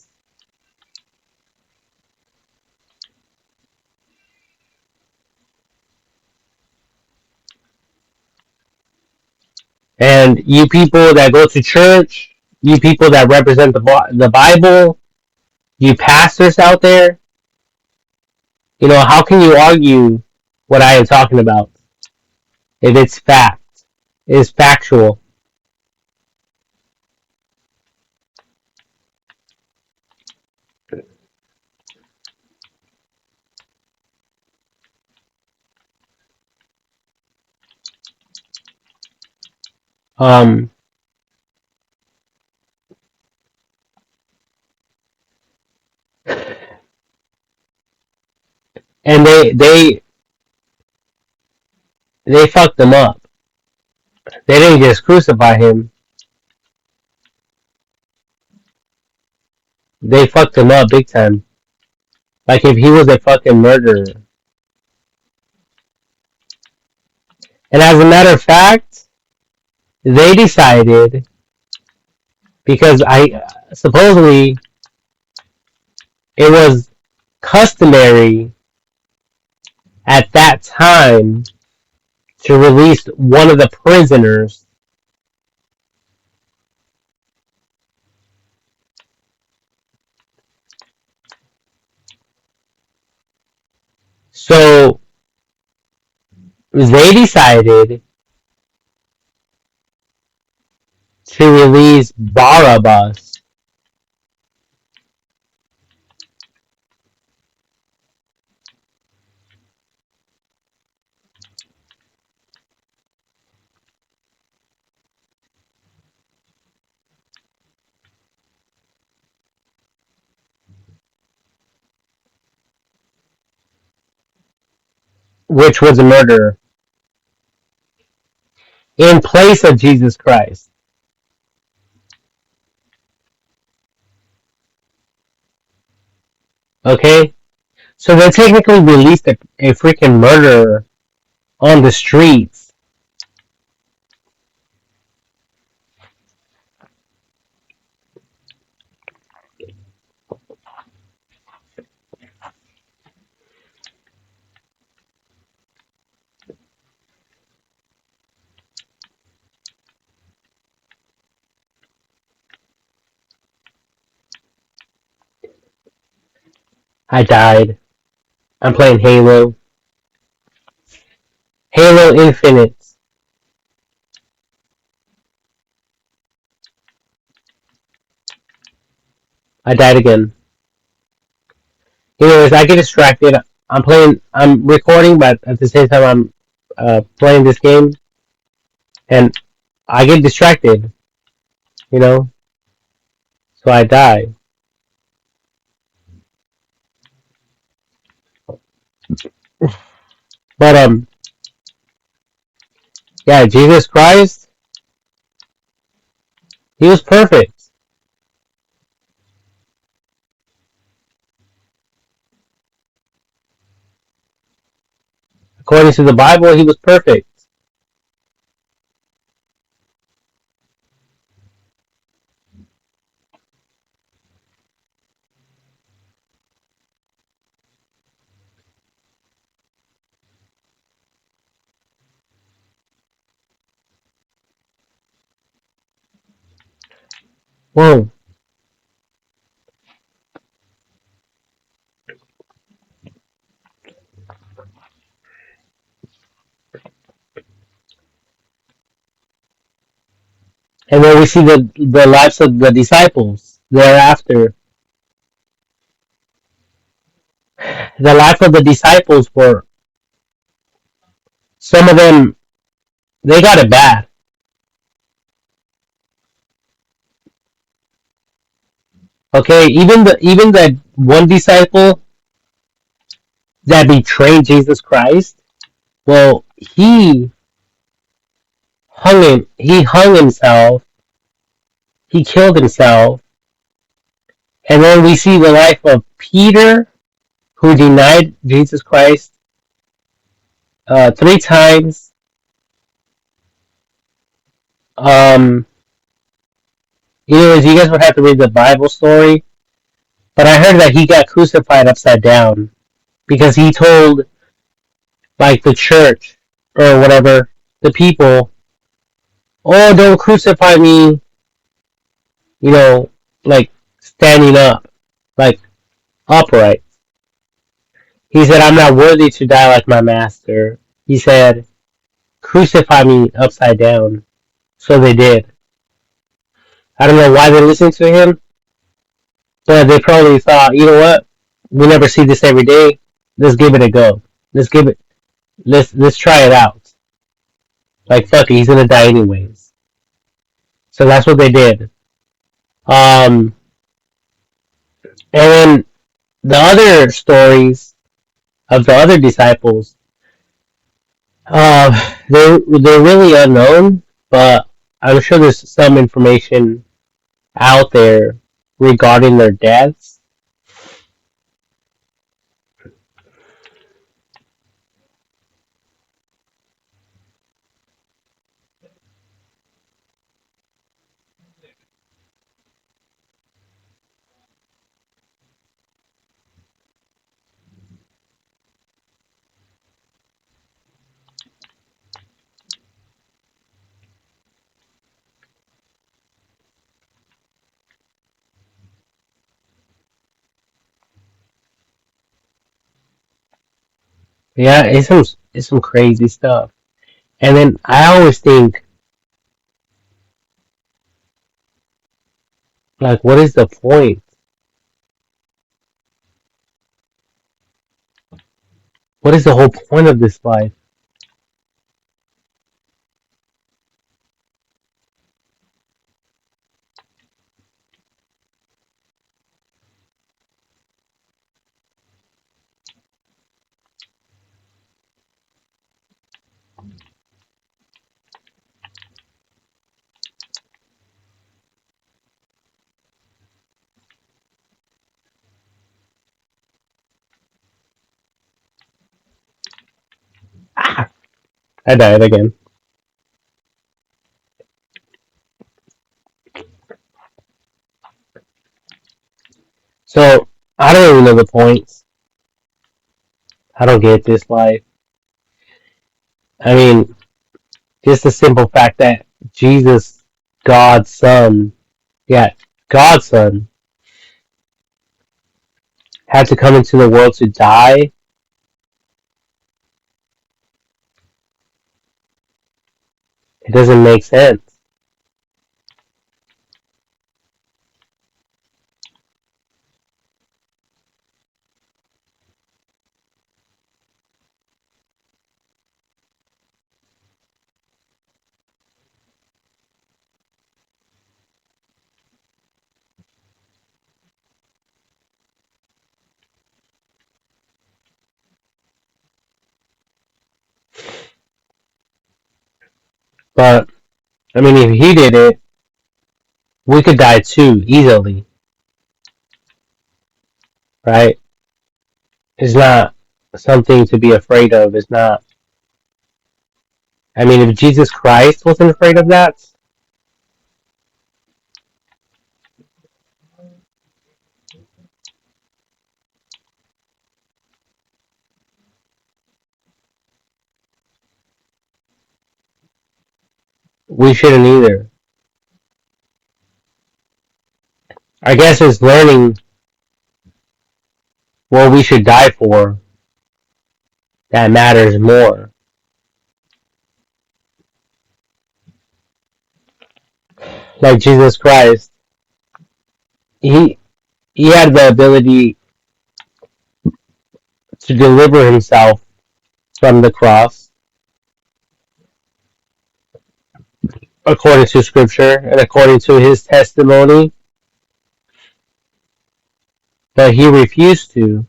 And you people that go to church, you people that represent the Bible, you pastors out there, how can you argue what I am talking about if it's fact? It's factual. Um, and they fucked him up. They didn't just crucify him. They fucked him up big time. Like if he was a fucking murderer. And as a matter of fact, they decided because I supposedly it was customary at that time to release one of the prisoners So they decided to release Barabbas, which was a murderer, in place of Jesus Christ. Okay? So they technically released a freaking murderer on the streets. I died. I'm playing Halo. Halo Infinite. I died again. Anyways, I get distracted. I'm recording, but at the same time, I'm playing this game, and I get distracted, you know, so I die. But, yeah, Jesus Christ, he was perfect. According to the Bible, he was perfect. Whoa. And then we see the lives of the disciples thereafter. The life of the disciples were, some of them, they got it bad. Okay, even the one disciple that betrayed Jesus Christ, well, he hung himself, he killed himself, and then we see the life of Peter, who denied Jesus Christ 3 times. Um, Anyways, you guys would have to read the Bible story, but I heard that he got crucified upside down because he told, like, the church or whatever, the people, "Oh, don't crucify me," you know, like standing up, like upright. He said, "I'm not worthy to die like my master." He said, "Crucify me upside down." So they did. I don't know why they listened to him, but they probably thought, you know what? We never see this every day. Let's give it a go. Let's give it. Let's try it out. Like fuck it, he's gonna die anyways. So that's what they did. And then the other stories of the other disciples, they're really unknown, but I'm sure there's some information out there regarding their deaths. Yeah, it's some crazy stuff. And then I always think, like, what is the point? What is the whole point of this life? Ah, I died again. So I don't even know the points. I don't get this life. I mean, just the simple fact that Jesus, God's Son, yeah, God's Son, had to come into the world to die. It doesn't make sense. But I mean, if he did it, we could die too easily, right? It's not something to be afraid of. It's not. I mean, if Jesus Christ wasn't afraid of that, we shouldn't either. I guess it's learning what we should die for that matters more. Like Jesus Christ, he he had the ability to deliver himself from the cross according to scripture and according to his testimony, but he refused to.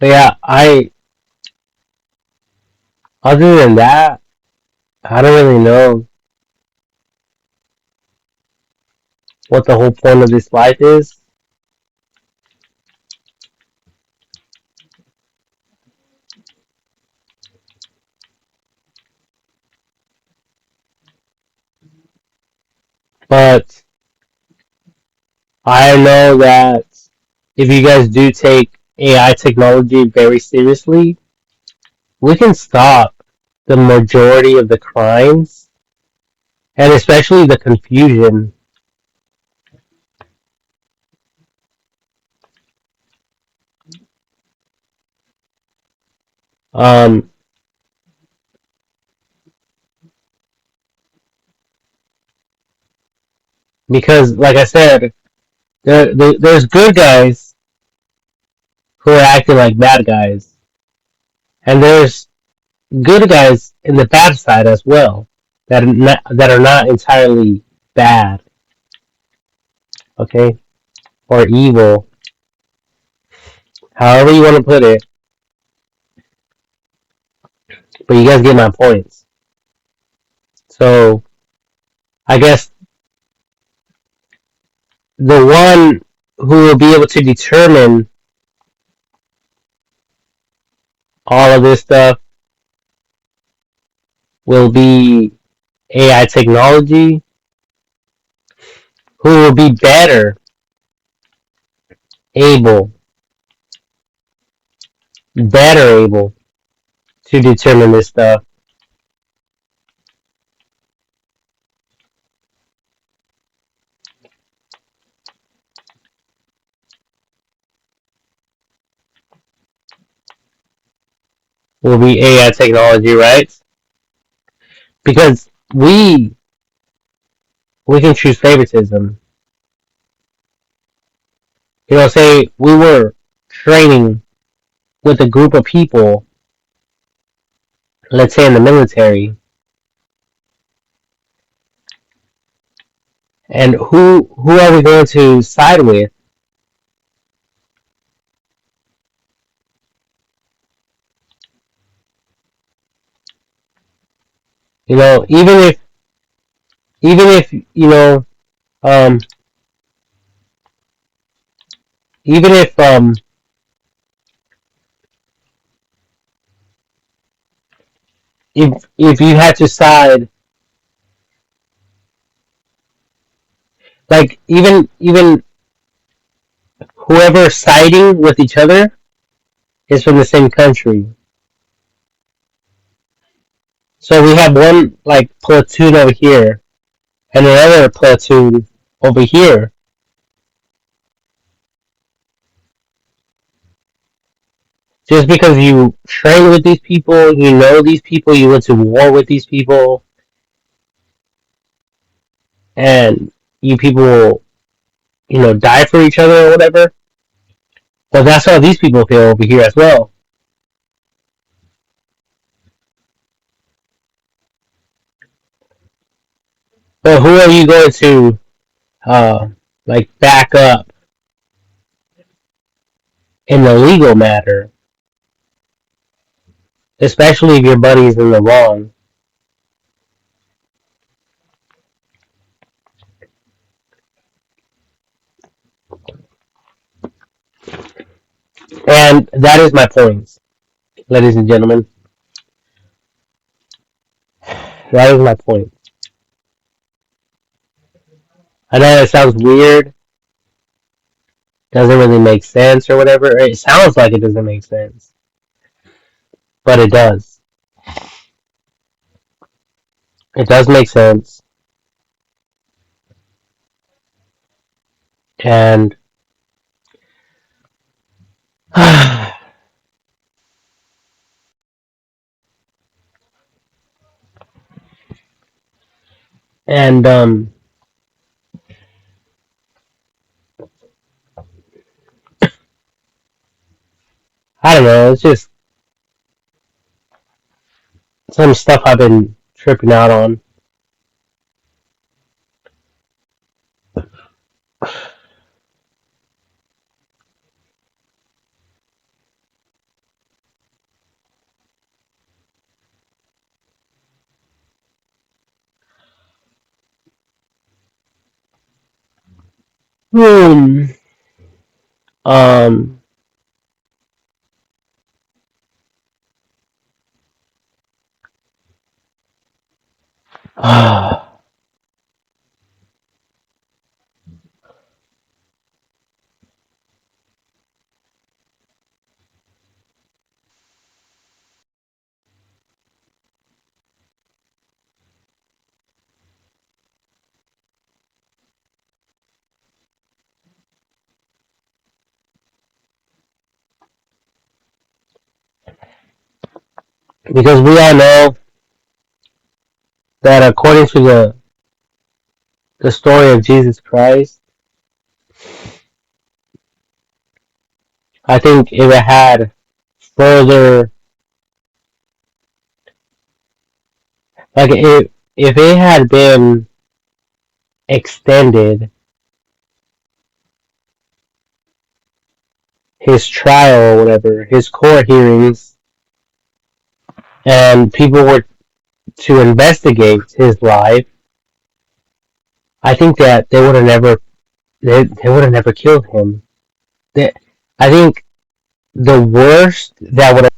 But yeah, I other than that, I don't really know what the whole point of this life is. But I know that if you guys do take AI technology very seriously, we can stop the majority of the crimes and especially the confusion. Um, because, like I said, there's good guys who are acting like bad guys, and there's good guys in the bad side as well that are not entirely bad, okay, or evil, however you want to put it. But you guys get my points. So I guess the one who will be able to determine all of this stuff will be AI technology, who will be able, better able to determine this stuff. Will be AI technology, right? Because we can choose favoritism. You know, say we were training with a group of people, let's say in the military, and who are we going to side with? You know, even if you know, um, even if you had to side, like even whoever siding with each other is from the same country. So we have one like platoon over here and another platoon over here. Just because you train with these people, you know these people, you went to war with these people, and you people will, you know, die for each other or whatever. Well, that's how these people feel over here as well. But who are you going to, uh, like, back up in the legal matter, especially if your buddy is in the wrong? And that is my point, ladies and gentlemen. That is my point. I know it sounds weird, doesn't really make sense or whatever. It sounds like it doesn't make sense, but it does. It does make sense, and and I don't know. It's just some stuff I've been tripping out on. Hmm. Um. Because we all know that according to the story of Jesus Christ, I think if it had further, like if it had been extended, his trial or whatever, his court hearings, and people were to investigate his life, I think that they would have never killed him. They, I think the worst that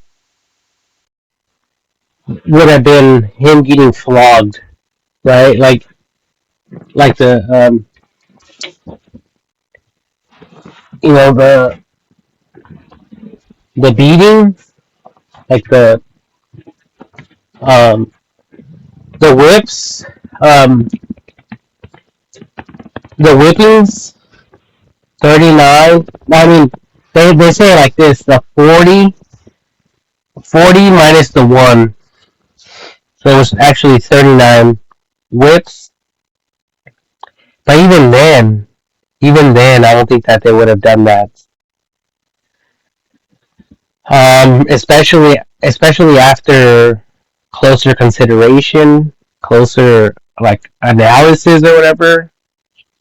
would have been him getting flogged, right? Like you know the beating, like um the whips, um the whippings, 39. I mean, they say it like this: the 40 minus the one, so it was actually 39 whips. But even then, I don't think that they would have done that. Especially after closer consideration, closer like analysis or whatever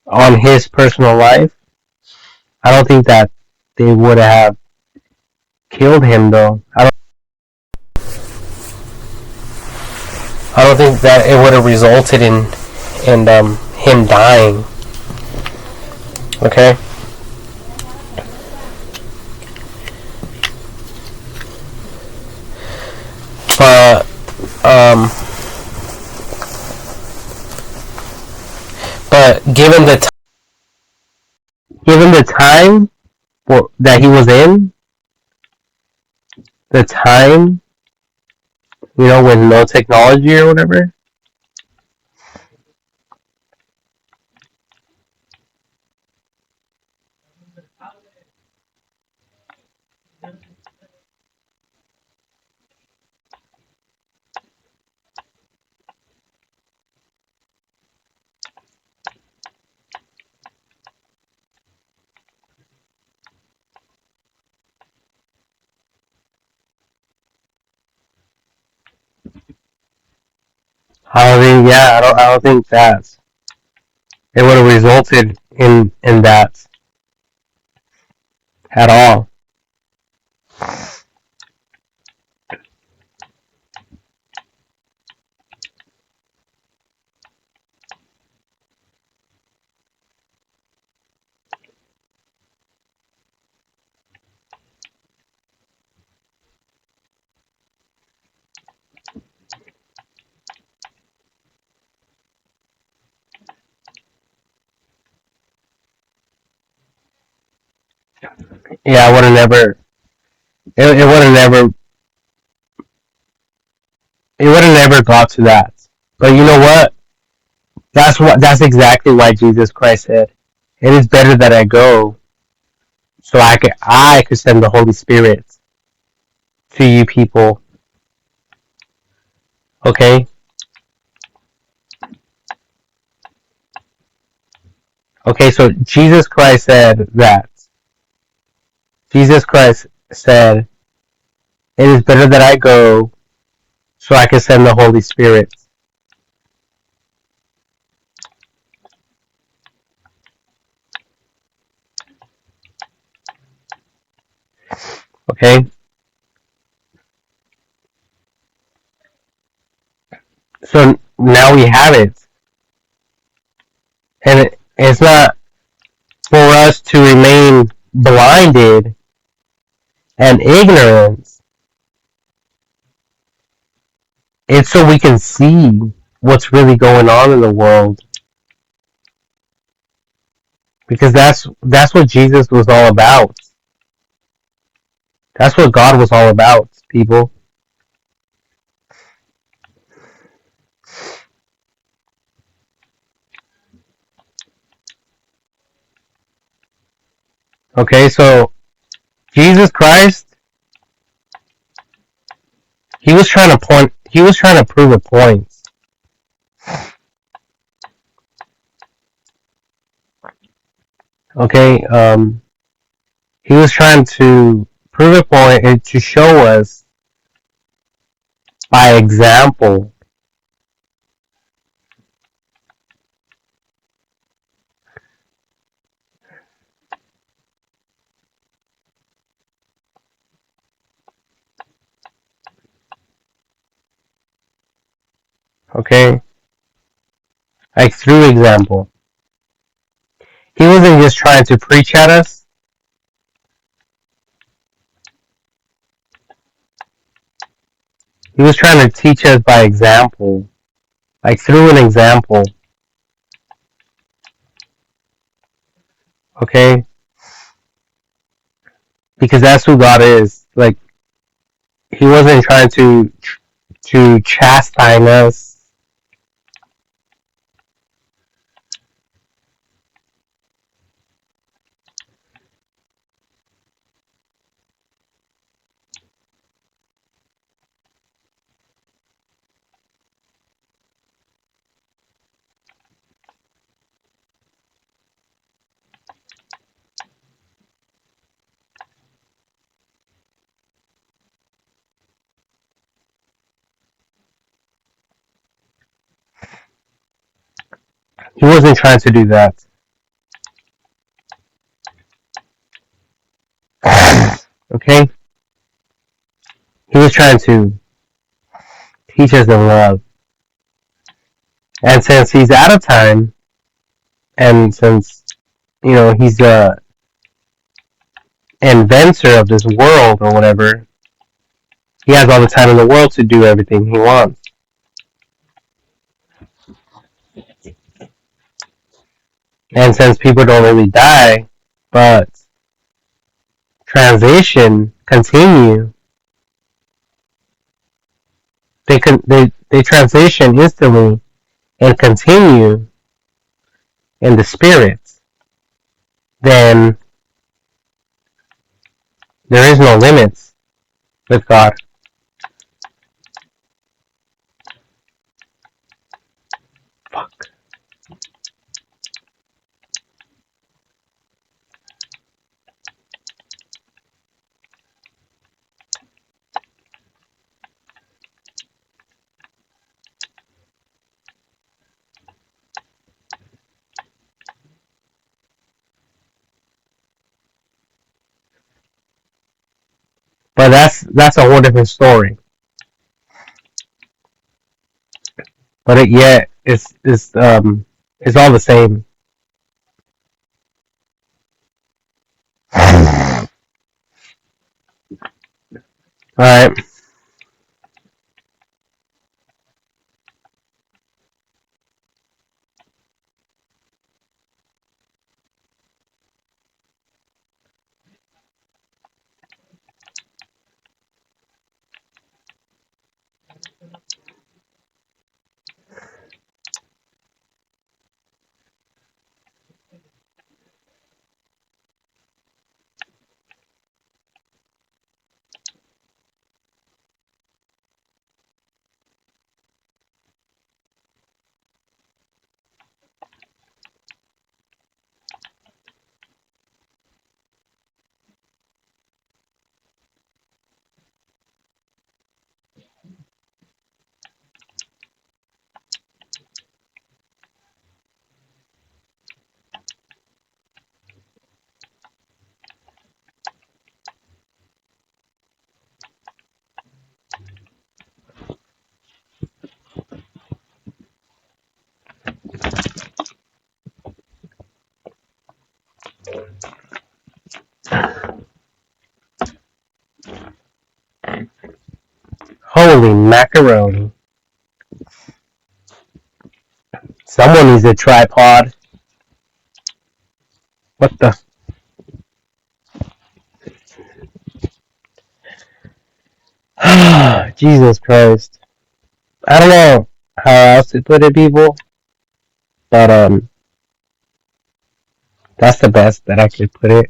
on his personal life. I don't think that they would have killed him though. I don't think that it would have resulted in him dying. Okay, but um, but given the time that he was in, the time, with no technology or whatever. I don't think that it would have resulted in that at all. Yeah, I would have never. It would have never. It would have never got to that. But you know what? That's exactly why Jesus Christ said, "It is better that I go, so I could send the Holy Spirit to you people." Okay, okay. So Jesus Christ said that. Jesus Christ said, "It is better that I go, so I can send the Holy Spirit." Okay, so now we have it, and it's not for us to remain blinded and ignorant. It's so we can see what's really going on in the world, because that's what Jesus was all about. That's what God was all about, people. Okay, so Jesus Christ He was trying to point. He was trying to prove a point. Okay. He was trying to prove a point and to show us by example. Okay. Like through example. He wasn't just trying to preach at us. He was trying to teach us by example. Like through an example. Okay. Because that's who God is. Like he wasn't trying to chastise us. He wasn't trying to do that. Okay? He was trying to teach us in love. And since he's out of time, and since, he's the inventor of this world or whatever, he has all the time in the world to do everything he wants. And since people don't really die, but transition continue, they transition instantly and continue in the spirit, then there is no limits with God. Fuck. But that's a whole different story. But it's all the same. All right, holy macaroni! Someone needs a tripod. What the? Jesus Christ! I don't know how else to put it, people, but that's the best that I could put it.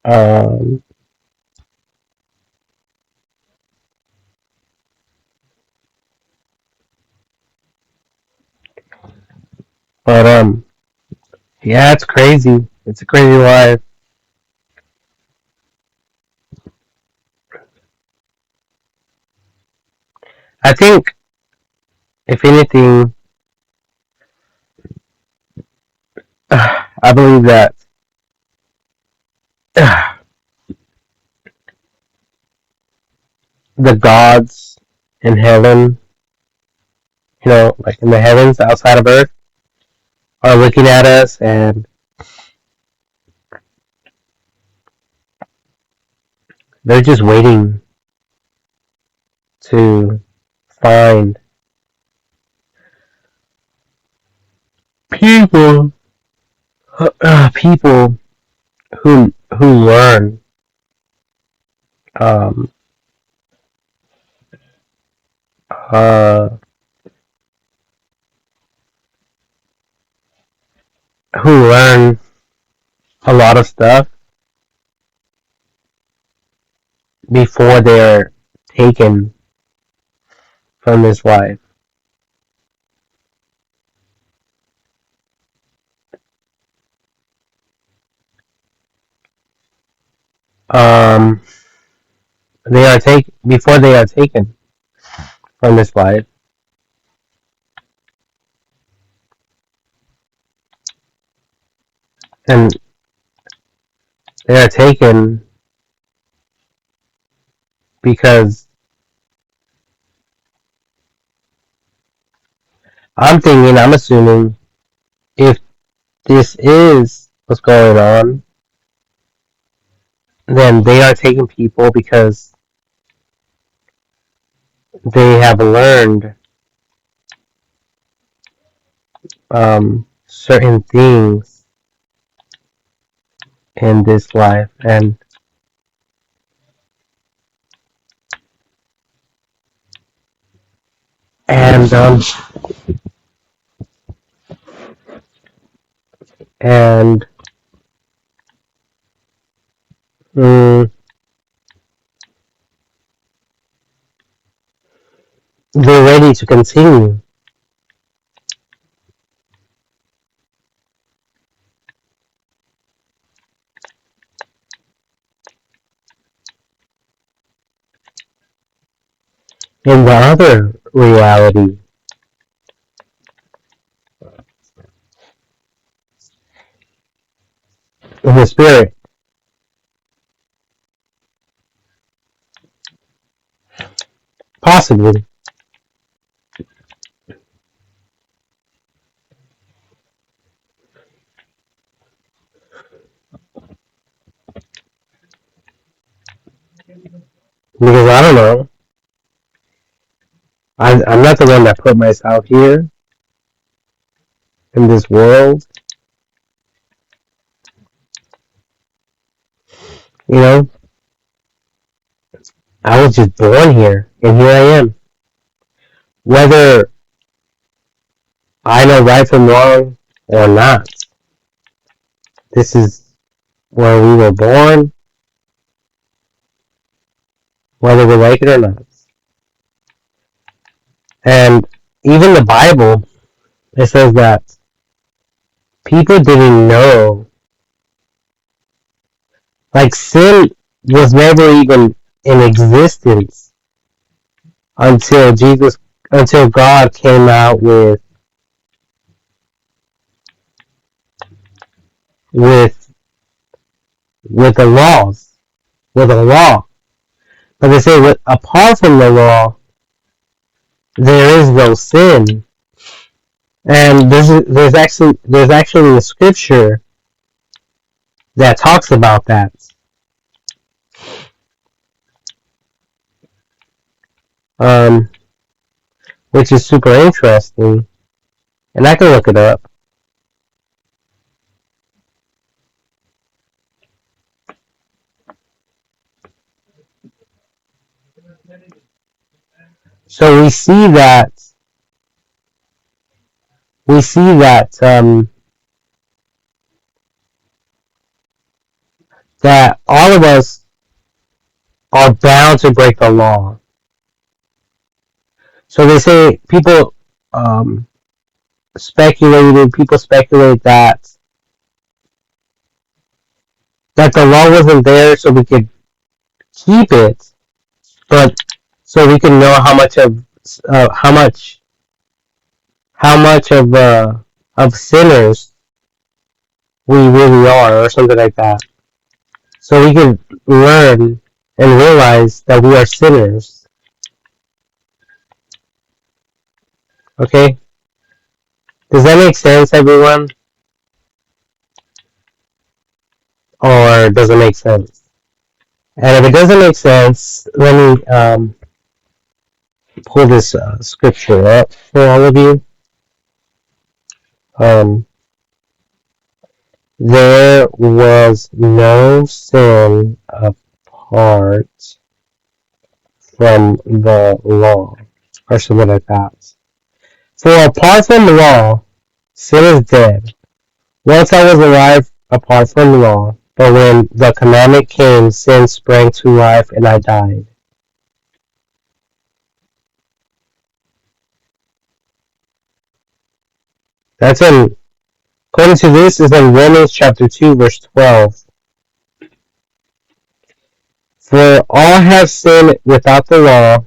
Um, but yeah, it's crazy. It's a crazy life. I think, if anything, I believe that the gods in heaven, like in the heavens outside of Earth, are looking at us, and they're just waiting to find people, people who learn, um, uh, who learn a lot of stuff before they're taken from this life. Um, they are take before they are taken from this life, and they are taken because I'm assuming, if this is what's going on, then they are taking people because they have learned certain things in this life, and and mm, they're ready to continue. In the other reality, in the spirit, possibly, because I don't know. I'm not the one that put myself here in this world. You know, I was just born here, and here I am. Whether I know right from wrong or not, this is where we were born, whether we like it or not. And even the Bible, it says that people didn't know, like, sin was never even in existence until until God came out with with the laws, with a law. But they say, apart from the law, there is no sin. And there's actually a scripture that talks about that, um, which is super interesting. And I can look it up. So we see that that all of us are bound to break the law. So they say people speculate that the law wasn't there so we could keep it, but so we can know how much of sinners we really are, or something like that. So we can learn and realize that we are sinners. Okay? Does that make sense, everyone? Or does it make sense? And if it doesn't make sense, let me pull this scripture up for all of you. There was no sin apart from the law, or something like that. For apart from the law, sin is dead. Once I was alive apart from the law, but when the commandment came, sin sprang to life and I died. According to this, is in Romans chapter 2, verse 12. For all have sinned without the law,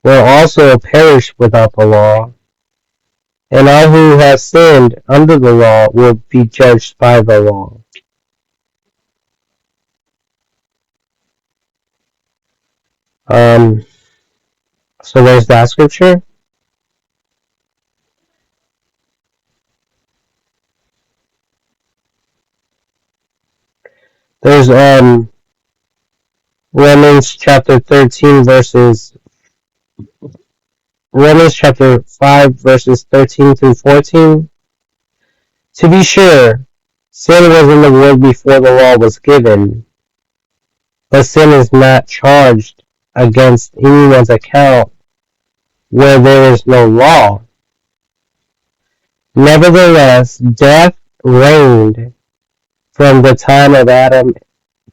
will also perish without the law, and all who have sinned under the law will be judged by the law. So there's that scripture. There's Romans chapter 13 verses Romans chapter 5 verses 13 through 14. To be sure, sin was in the world before the law was given, but sin is not charged against anyone's account where there is no law. Nevertheless, death reigned from the time of Adam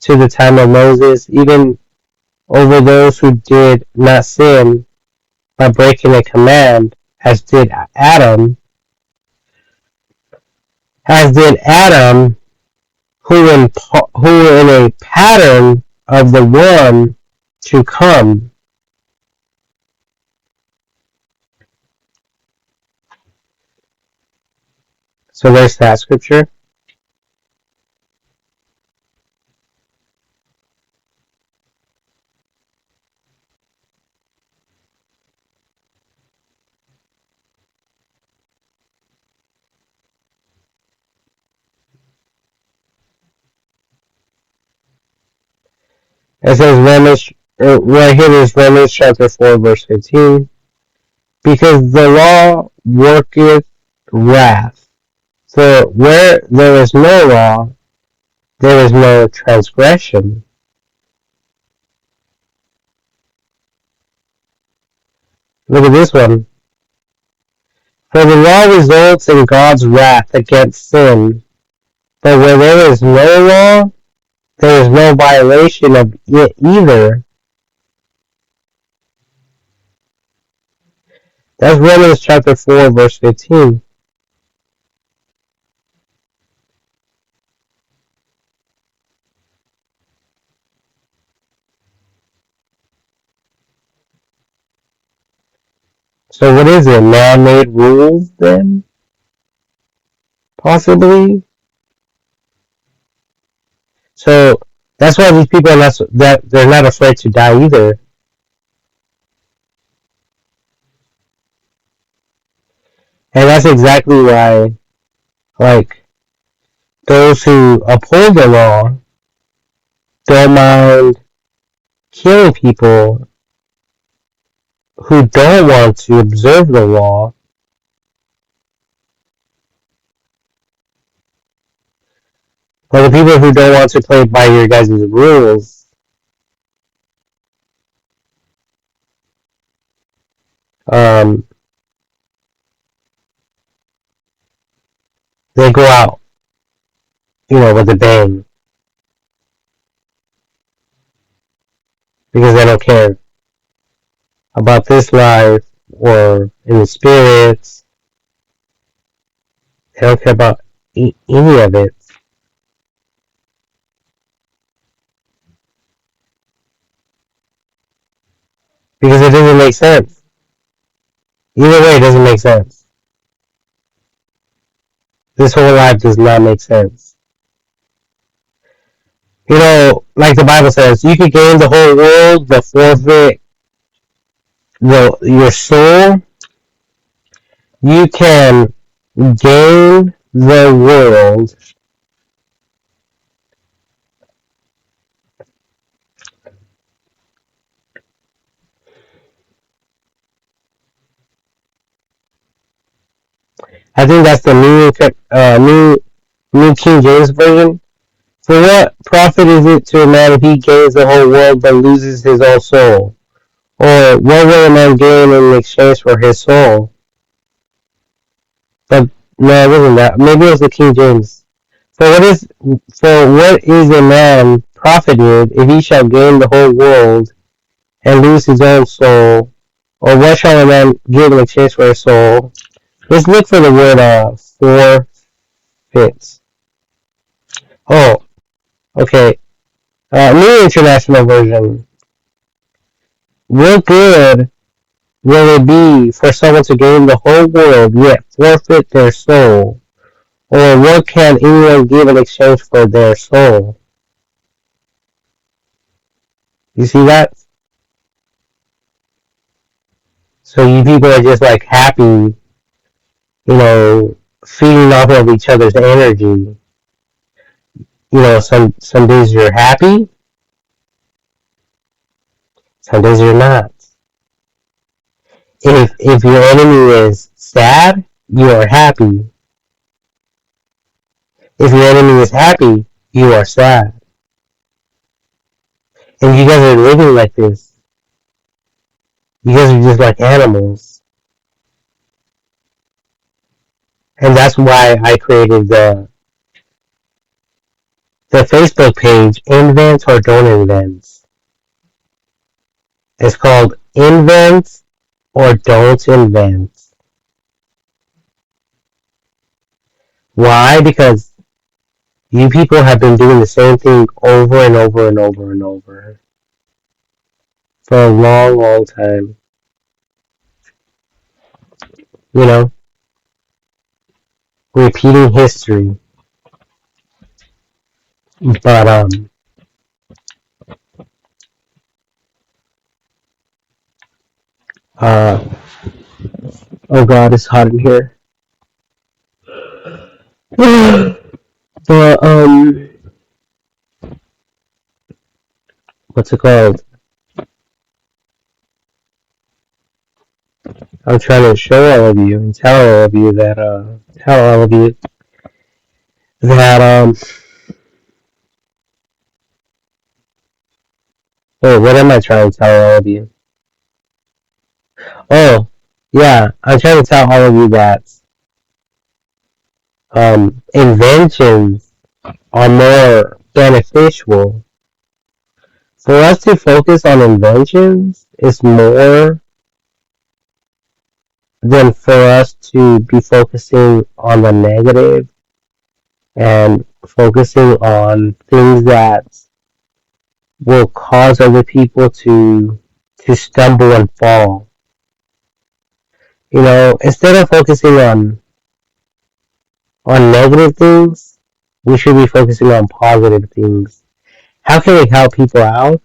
to the time of Moses, even over those who did not sin by breaking a command, as did Adam, who in a pattern of the one to come. So there's that scripture. It says right here is Romans chapter 4 verse 15. Because the law worketh wrath. For where there is no law, there is no transgression. Look at this one. For the law results in God's wrath against sin, but where there is no law, there is no violation of it either. That's Romans chapter 4, verse 15. So what is it? Man-made rules then? Possibly? So that's why these people are that they're not afraid to die either. And that's exactly why, like, those who uphold the law don't mind killing people who don't want to observe the law. But the people who don't want to play by your guys' rules, they go out, with a bang. because they don't care about this life or in the spirits. They don't care about any of it because it doesn't make sense. Either way, it doesn't make sense. This whole life does not make sense. You know, like the Bible says, you could gain the whole world but forfeit your soul. You can gain the world. I think that's the new King James version. For what profit is it to a man if he gains the whole world but loses his own soul? Or what will a man gain in exchange for his soul? But no, it wasn't that. Maybe it was the King James. For what is a man profited if he shall gain the whole world and lose his own soul? Or what shall a man give in exchange for his soul? Let's look for the word forfeit. Oh, okay. New International Version. What good will it be for someone to gain the whole world yet forfeit their soul? Or what can anyone give in exchange for their soul? You see that? So you people are just like happy, feeding off of each other's energy. Some days you're happy, some days you're not. If your enemy is sad, you are happy. If your enemy is happy, you are sad. And you guys are living like this. You guys are just like animals. And that's why I created the Facebook page, Invent or Don't Invent. It's called Invent or Don't Invent. Why? Because you people have been doing the same thing over and over and over and over for a long, long time. Repeating history. But uh oh god, it's hot in here. But what's it called? I'm trying to show all of you and tell all of you that oh, what am I trying to tell all of you? Oh, yeah, I'm trying to tell all of you that inventions are more beneficial. For us to focus on inventions is more than for us to be focusing on the negative and focusing on things that will cause other people to stumble and fall. Instead of focusing on negative things, we should be focusing on positive things. How can we help people out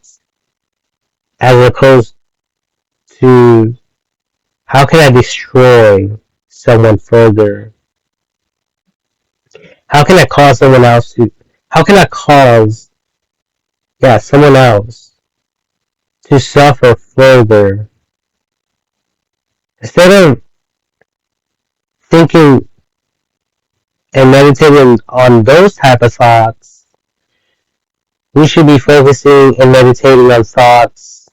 as opposed to how can I destroy someone further? How can I cause someone else to how can I cause someone else to suffer further? Instead of thinking and meditating on those type of thoughts, we should be focusing and meditating on thoughts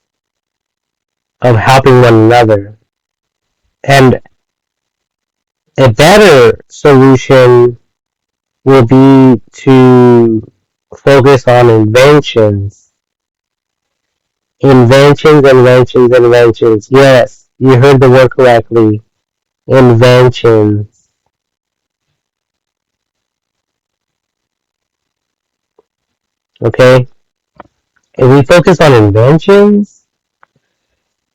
of helping one another. And a better solution will be to focus on inventions Inventions, inventions, inventions. Yes, you heard the word correctly. Inventions. Okay? If we focus on inventions,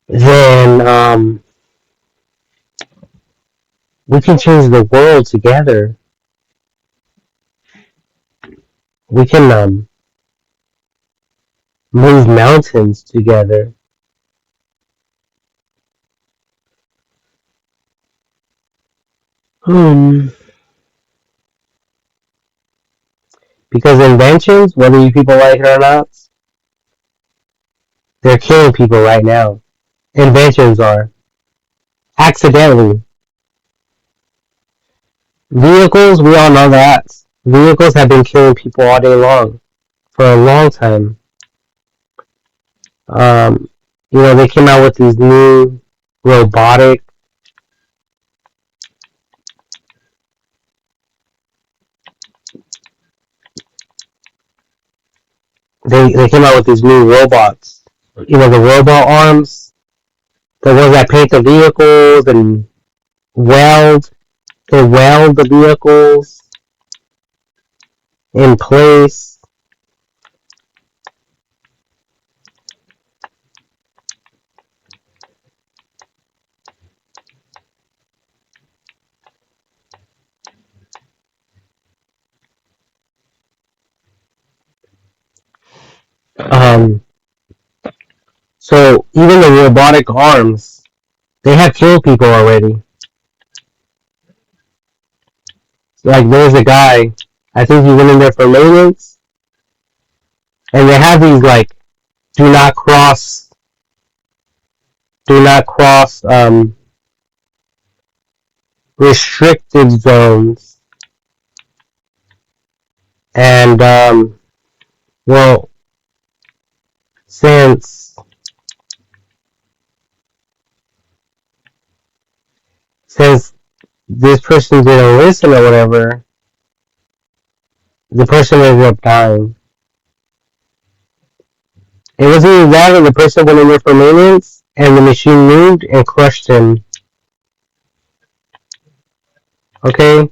then we can change the world together. We can move mountains together. Hmm. Because inventions, whether you people like it or not, they're killing people right now. Inventions are. Accidentally. Vehicles, we all know that. Vehicles have been killing people all day long. For a long time. Um, they came out with these new robotic. They came out with these new robots. The robot arms, the ones that paint the vehicles and weld. They weld the vehicles in place. Um, so even the robotic arms, they have killed people already. Like there's a guy, I think he went in there for maintenance, and they have these like do not cross, do not cross restricted zones, and well, since since this person didn't listen or whatever, the person ended up dying. It wasn't even that, the person went in there for maintenance, and the machine moved and crushed him. Okay?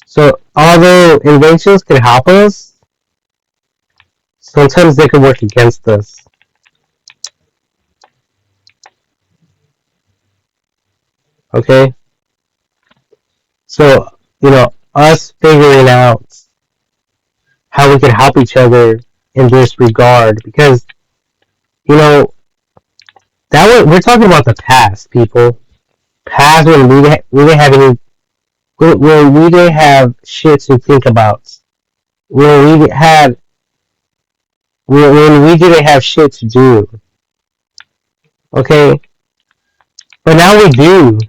So, although inventions can help us, sometimes they can work against us. Okay? So, us figuring out how we can help each other in this regard, because, you know, we're talking about the past, people. Past when we didn't have any, when we didn't have shit to think about. When we had, when we didn't have shit to do. Okay? But now we do.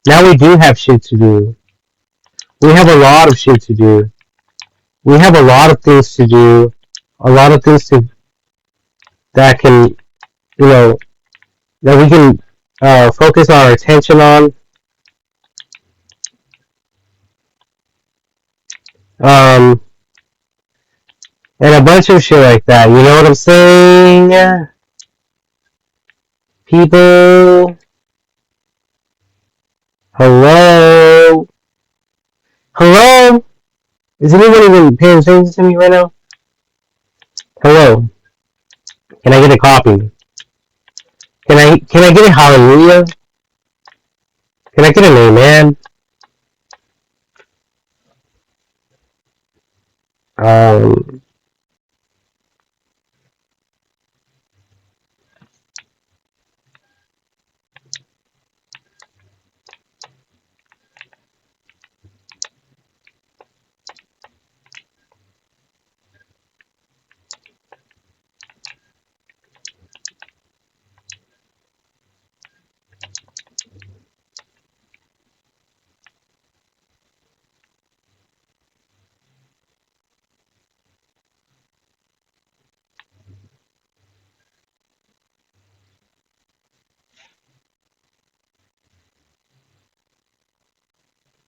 Now we do have shit to do. We have a lot of shit to do. We have a lot of things to do. A lot of things that can, that we can focus our attention on. Um, and a bunch of shit like that. You know what I'm saying? People, hello? Hello? Is anyone even paying attention to me right now? Hello? Can I get a copy? Can I get a hallelujah? Can I get an amen? Um,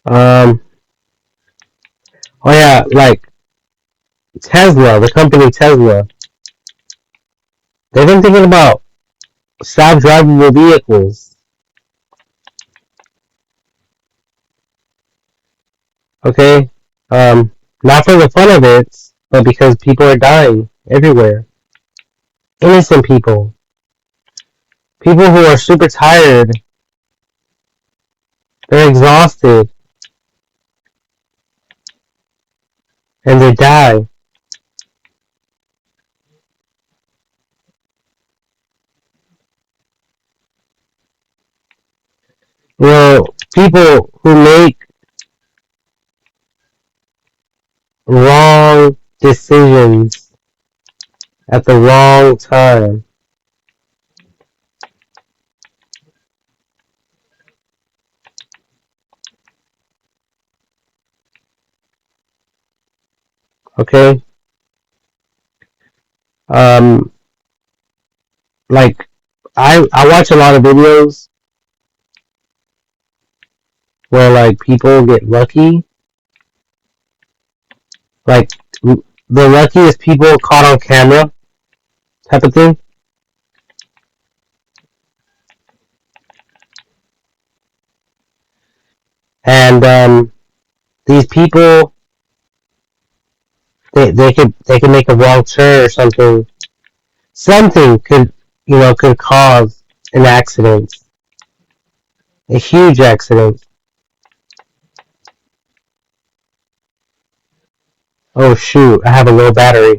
um, oh yeah, like Tesla, the company Tesla, They've been thinking about self-driving vehicles. Okay, not for the fun of it, but because people are dying everywhere. Innocent people, people who are super tired, they're exhausted, and they die. People who make wrong decisions at the wrong time. Okay, um, like I watch a lot of videos where like people get lucky, like the luckiest people caught on camera type of thing, and these people they could make a wrong turn or something. Something could could cause an accident, a huge accident. Oh shoot! I have a low battery.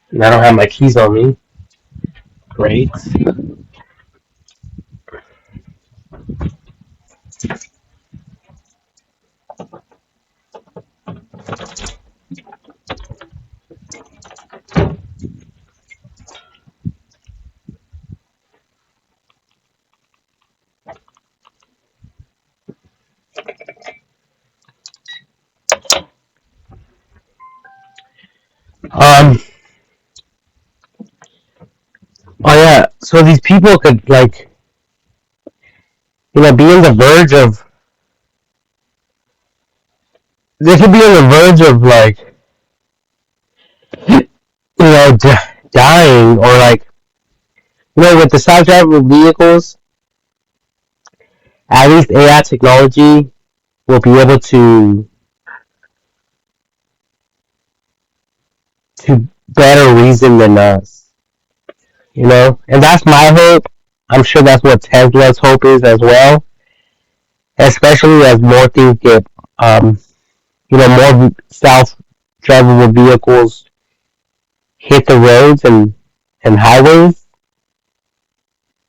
And I don't have my keys on me. Great. Um. Oh yeah. So these people could be on the verge of. They could be on the verge of dying or with the self-driving vehicles. At least AI technology will be able to better reason than us. And that's my hope. I'm sure that's what Tesla's hope is as well. Especially as more things get, more self-drivable vehicles hit the roads and highways.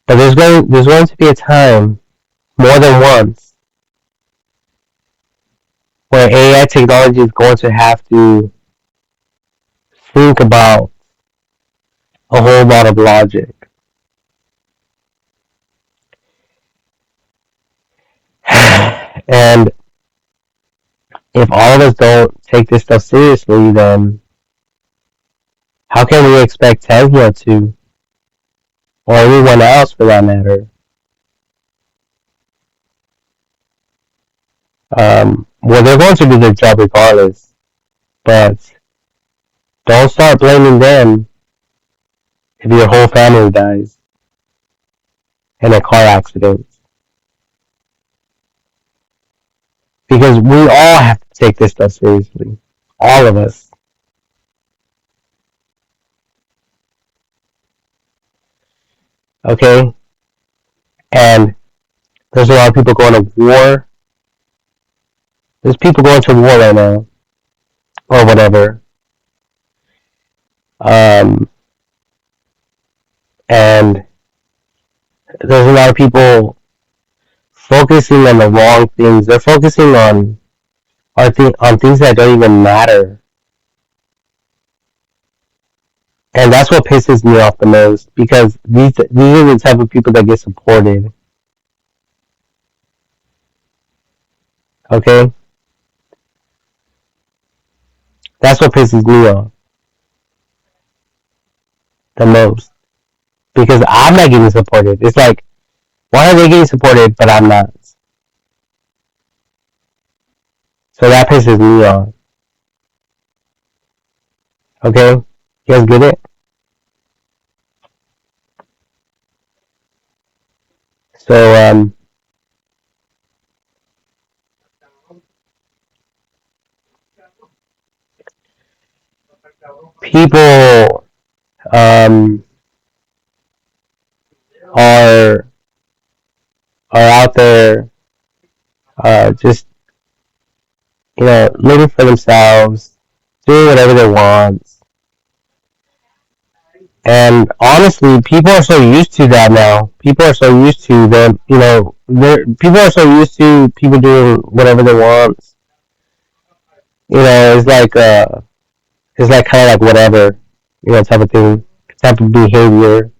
But there's going to be a time, more than once, where AI technology is going to have to think about a whole lot of logic. And if all of us don't take this stuff seriously, then how can we expect Tesla to, or anyone else for that matter? Well, they're going to do their job regardless, but don't start blaming them if your whole family dies in a car accident. Because we all have to take this stuff seriously. All of us. Okay? And there's a lot of people going to war. There's people going to war right now. Or whatever. And there's a lot of people focusing on the wrong things. They're focusing on things that don't even matter. And that's what pisses me off the most, because these are the type of people that get supported. Okay? That's what pisses me off the most. because I'm not getting supported. It's like, why are they getting supported but I'm not? So that pisses me off. Okay, you guys get it? So people um are out there just living for themselves, doing whatever they want. And honestly, people are so used to that now. People are so used to them, people are so used to people doing whatever they want. It's like kind of like whatever, type of thing, type of behavior,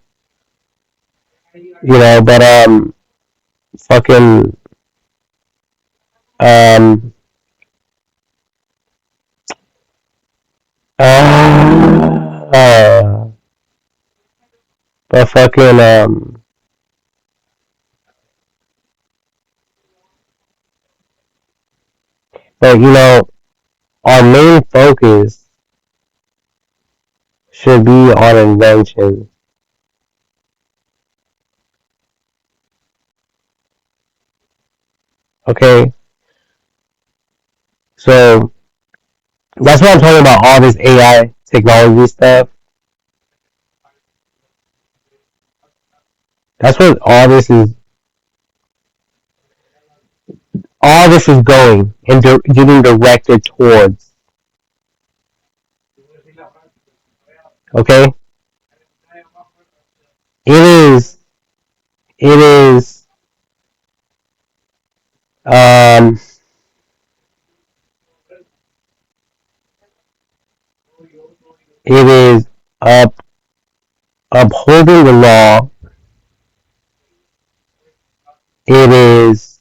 but fucking, um, uh, but fucking, but our main focus should be on invention. Okay, so that's what I'm talking about. All this AI technology stuff. That's what all this is going and getting directed towards. Okay, it is. It is. Um, it is up upholding the law. It is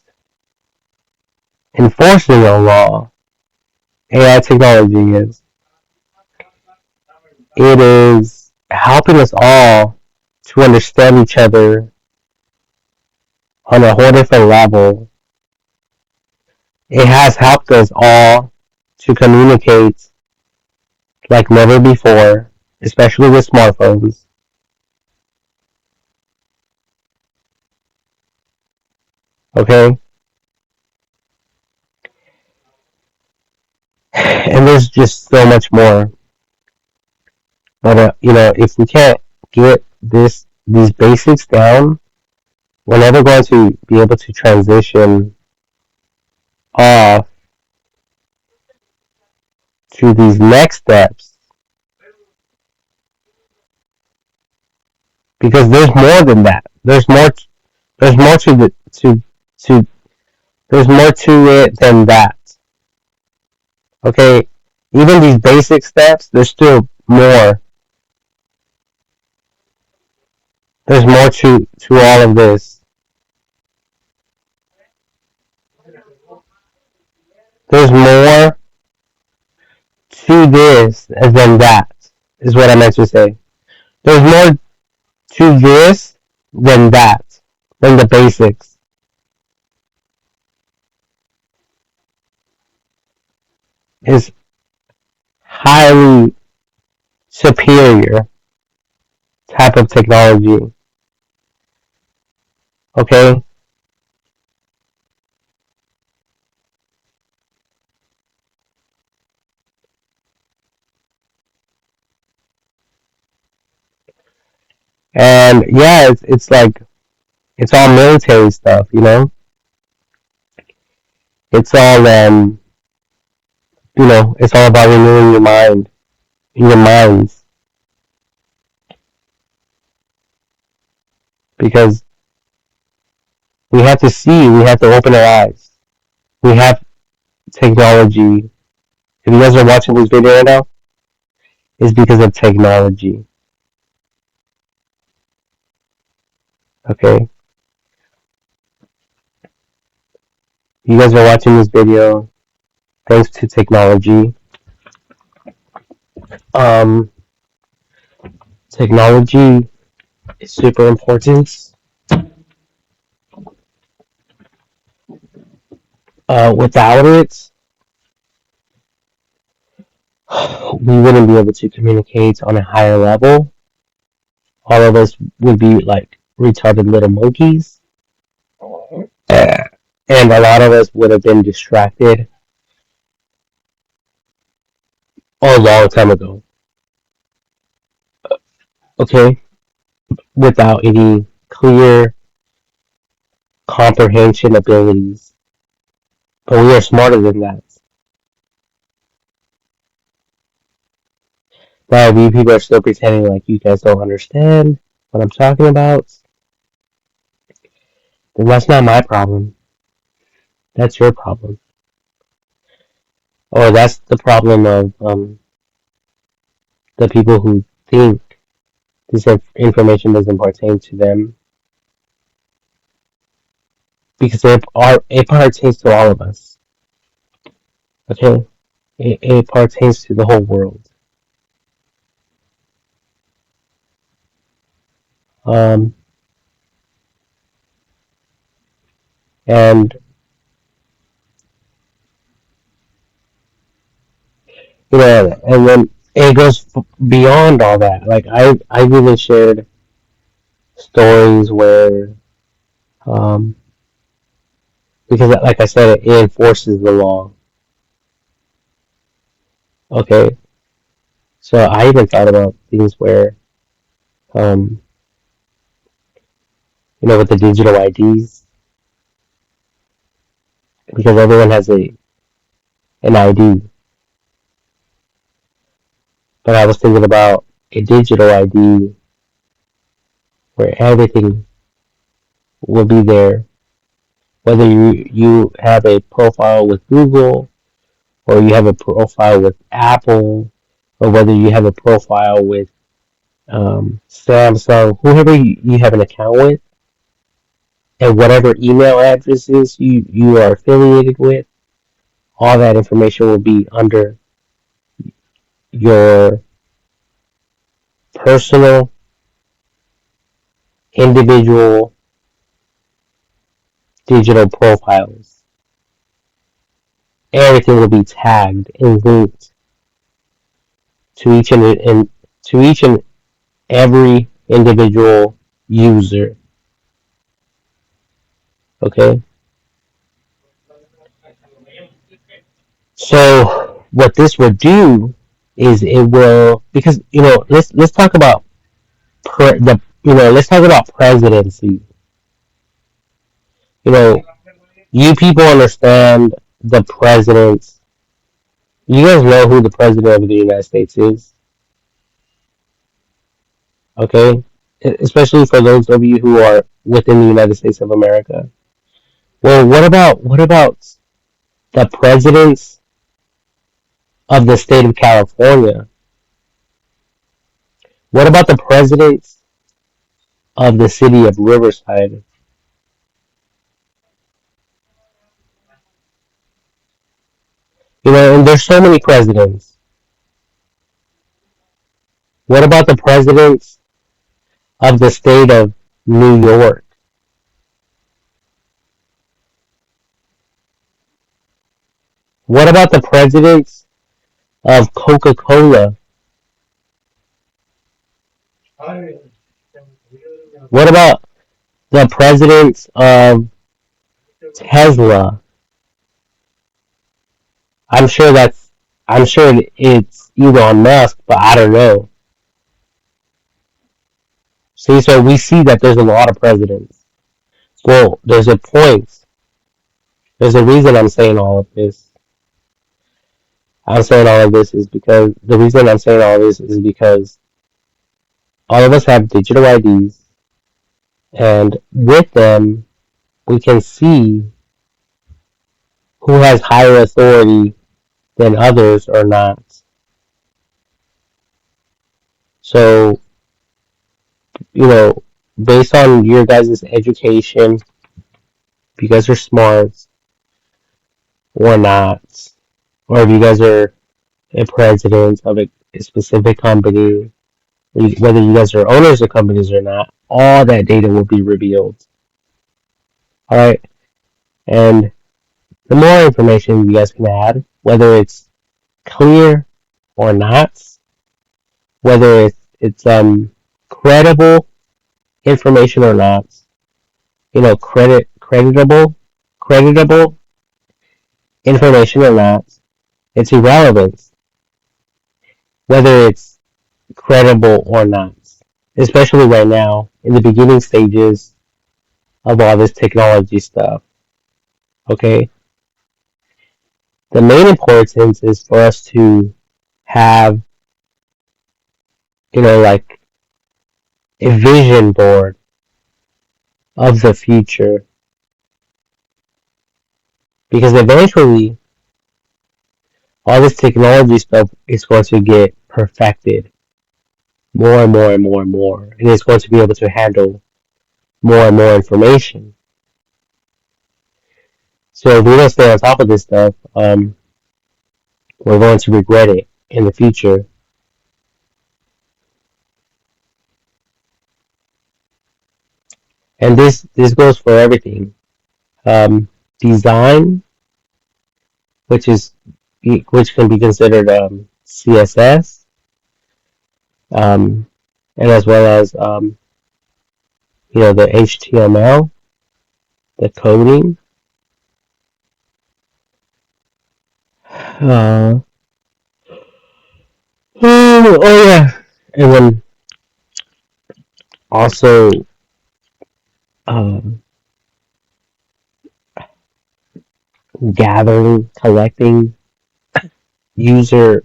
enforcing the law. AI technology is. It is helping us all to understand each other on a whole different level. It has helped us all to communicate like never before, especially with smartphones. Okay? And there's just so much more. But if we can't get these basics down, we're never going to be able to transition off to these next steps, because there's more than that. There's more to the to there's more to it than that. Okay? Even these basic steps, there's still more. There's more to all of this. There's more to this than that, is what I meant to say. There's more to this than that, than the basics. Is highly superior type of technology. Okay? And yeah, it's like, it's all military stuff, It's all, it's all about renewing your minds. Because we have to open our eyes. We have technology. If you guys are watching this video right now, it's because of technology. Okay? You guys are watching this video thanks to technology. Um, technology is super important. Without it, we wouldn't be able to communicate on a higher level. All of us would be like retarded little monkeys. And a lot of us would have been distracted a long time ago. Okay? Without any clear comprehension abilities. But we are smarter than that. Now, if you people are still pretending like you guys don't understand what I'm talking about, then that's not my problem. That's your problem. Or that's the problem of the people who think this information doesn't pertain to them. Because it pertains to all of us. Okay? It pertains to the whole world. Um, and and then it goes beyond all that. Like I've even shared stories where, um, because like I said, it enforces the law. Okay, so I even thought about things where, um, with the digital IDs, because everyone has an ID. But I was thinking about a digital ID where everything will be there, whether you have a profile with Google, or you have a profile with Apple, or whether you have a profile with Samsung, whoever you have an account with, and whatever email addresses you are affiliated with, all that information will be under your personal, individual, digital profiles. Everything will be tagged and linked to each and every individual user. Okay, so what this will do is it will, because let's talk about let's talk about presidency. You know, you people understand the presidents. You guys know who the president of the United States is, okay? Especially for those of you who are within the United States of America. Well, what about the presidents of the state of California? What about the presidents of the city of Riverside? And there's so many presidents. What about the presidents of the state of New York? What about the presidents of Coca-Cola? What about the presidents of Tesla? I'm sure that's I'm sure it's Elon Musk, but I don't know. See, so we see that there's a lot of presidents. Well, there's a point. There's a reason I'm saying all of this. I'm saying all of this is because the reason I'm saying all of this is because all of us have digital IDs, and with them, we can see who has higher authority than others or not. So, you know, based on your guys' education, if you guys are smart or not, or if you guys are a president of a specific company whether you guys are owners of companies or not, all that data will be revealed. All right, and the more information you guys can add, whether it's clear or not, whether it's credible information or not, creditable information or not, it's irrelevant whether it's credible or not. Especially right now in the beginning stages of all this technology stuff. Okay, the main importance is for us to have, like a vision board of the future, because eventually all this technology stuff is going to get perfected more and more and more and more, and it's going to be able to handle more and more information. So if we don't stay on top of this stuff, we're going to regret it in the future. And this goes for everything. Design, which can be considered CSS, um, and as well as the HTML, the coding. Uh, oh yeah, and then also um, gathering, collecting user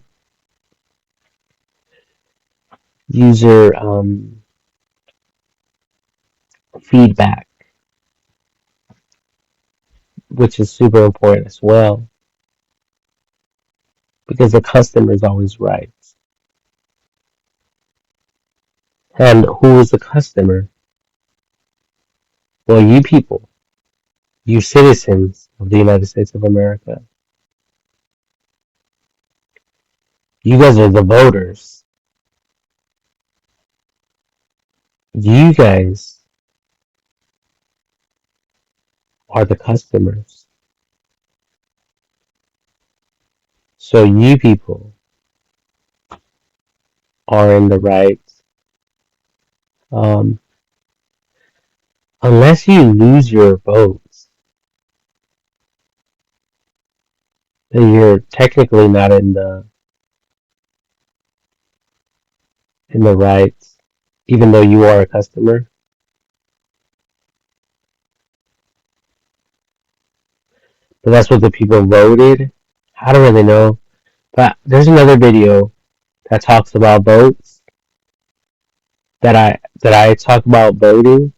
feedback, which is super important as well, because the customer is always right. And who is the customer? Well, you people, you citizens of the United States of America. You guys are the voters. You guys are the customers. So you people are in the right. Um, unless you lose your votes, then you're technically not in the right, even though you are a customer. But that's what the people voted. I don't really know. But there's another video that talks about votes that I talk about voting.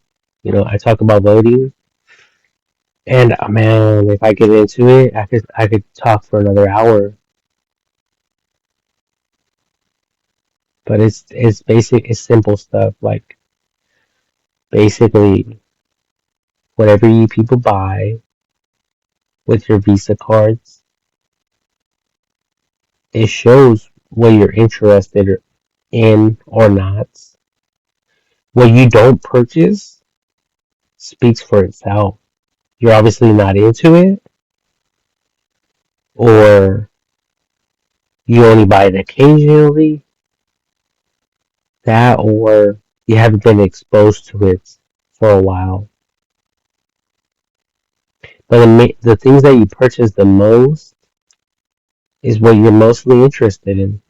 I talk about voting, and man, if I get into it, I could talk for another hour. But it's basic, it's simple stuff, like basically whatever you people buy with your Visa cards, it shows what you're interested in or not. What you don't purchase speaks for itself. You're obviously not into it, or you only buy it occasionally, that, or you haven't been exposed to it for a while. But the things that you purchase the most is what you're mostly interested in.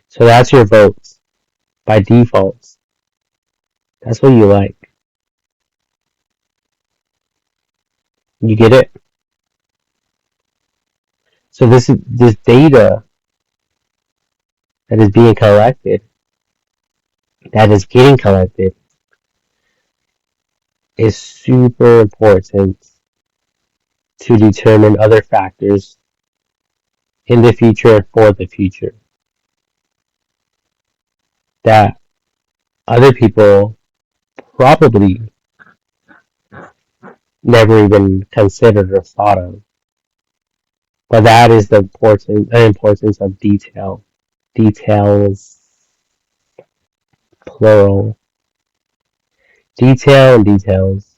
So that's your votes by default. That's what you like. You get it? So this data that is being collected, that is getting collected, is super important to determine other factors in the future and for the future that other people probably never even considered or thought of. But that is the importance of detail. details, plural, detail and details,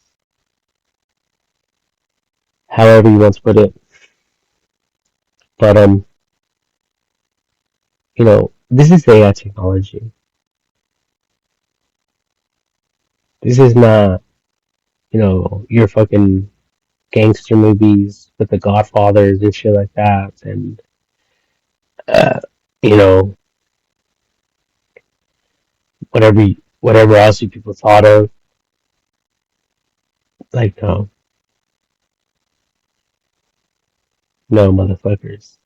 however you want to put it. But this is AI technology. This is not, your fucking gangster movies with the Godfathers and shit like that, and uh, you know, whatever else you people thought of. Like, no, no, motherfuckers.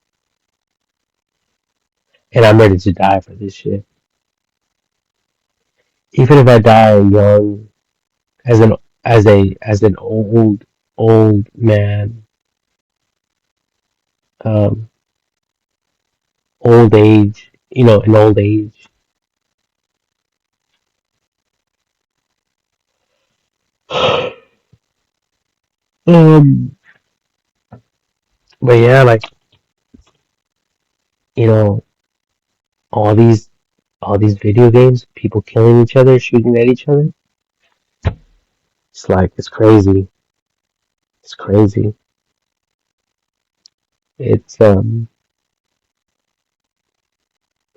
And I'm ready to die for this shit. Even if I die young, as an as an old man, um, old age, in old age. um, but yeah, like, you know, all these all these video games, people killing each other, shooting at each other. It's like it's crazy. It's crazy. It's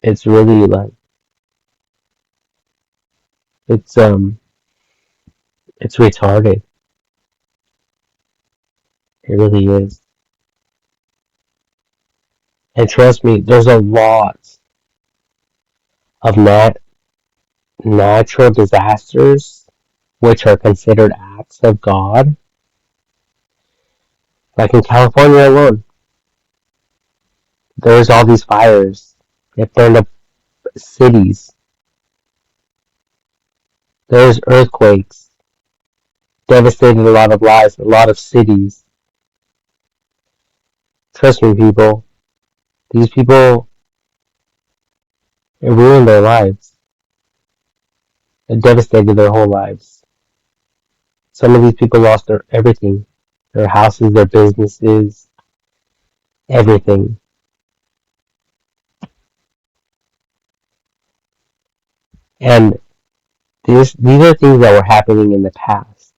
it's really like it's um it's retarded. It really is. And trust me, there's a lot of natural disasters which are considered acts of God. Like in California alone, there's all these fires that burned up cities. There's earthquakes, devastated a lot of lives, a lot of cities. Trust me, people. These people, it ruined their lives. It devastated their whole lives. Some of these people lost their everything. Their houses, their businesses, everything. And these are things that were happening in the past.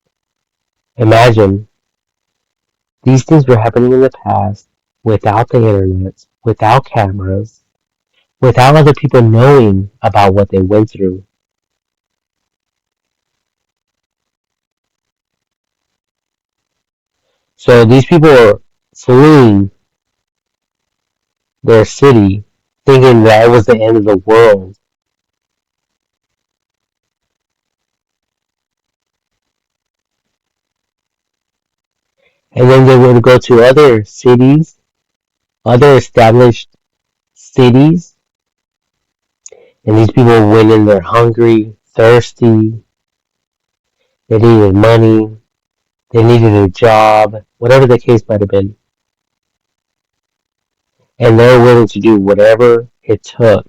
Imagine, these things were happening in the past without the internet, without cameras, without other people knowing about what they went through. So these people are fleeing their city thinking that it was the end of the world. And then they would go to other cities, other established cities, and these people went in there hungry, thirsty, they needed money, they needed a job, whatever the case might have been. And they're willing to do whatever it took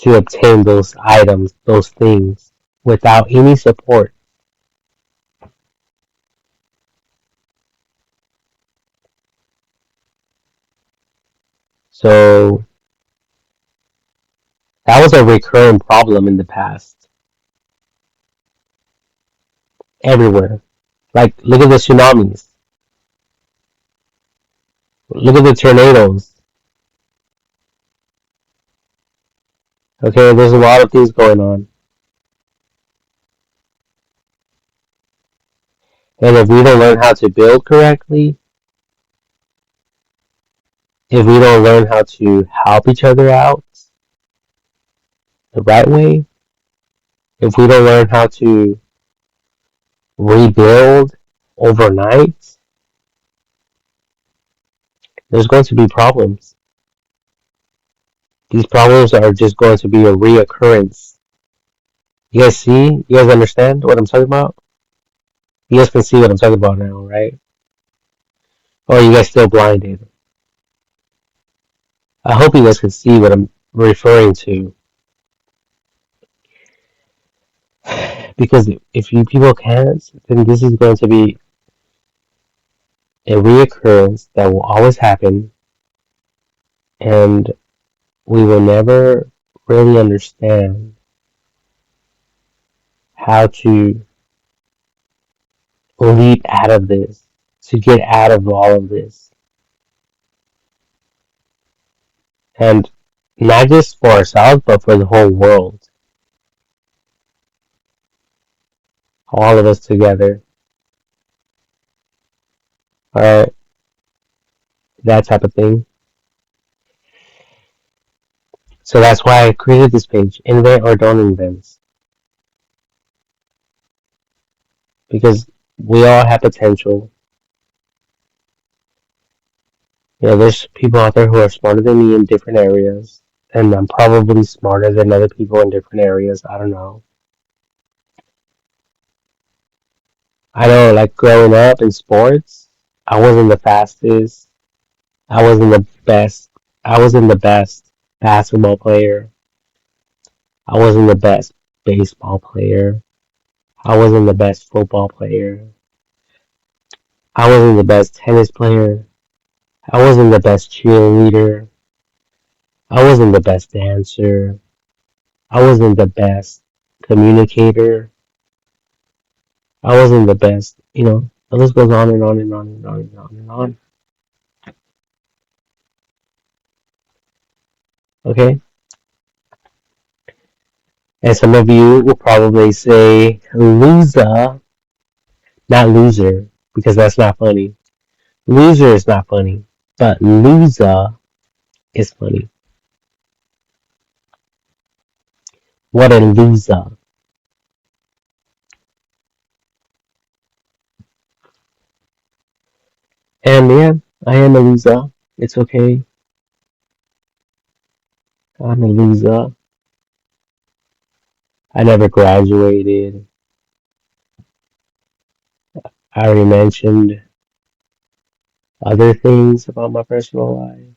to obtain those items, those things, without any support. So that was a recurring problem in the past, everywhere. Like, look at the tsunamis, look at the tornadoes. Okay, there's a lot of things going on. And if we don't learn how to build correctly, if we don't learn how to help each other out the right way, if we don't learn how to rebuild overnight, there's going to be problems. These problems are just going to be a reoccurrence. You guys see? You guys understand what I'm talking about? You guys can see what I'm talking about now, right? Or are you guys still blinded? I hope you guys can see what I'm referring to. Because if you people can't, then this is going to be a reoccurrence that will always happen, and we will never really understand how to leap out of this, to get out of all of this. And not just for ourselves, but for the whole world. All of us together. Alright, that type of thing. So that's why I created this page, invent or don't invent. Because we all have potential. You know, there's people out there who are smarter than me in different areas. And I'm probably smarter than other people in different areas. I don't know. I know, like growing up in sports, I wasn't the fastest. I wasn't the best. I wasn't the best basketball player. I wasn't the best baseball player. I wasn't the best football player. I wasn't the best tennis player. I wasn't the best cheerleader. I wasn't the best dancer. I wasn't the best communicator. I wasn't the best, you know, the list goes on and on and on and on and on and on. Okay? And some of you will probably say loser, not loser, because that's not funny. Loser is not funny, but loser is funny. What a loser. And yeah, I am a loser. It's okay. I'm a loser. I never graduated. I already mentioned other things about my personal life.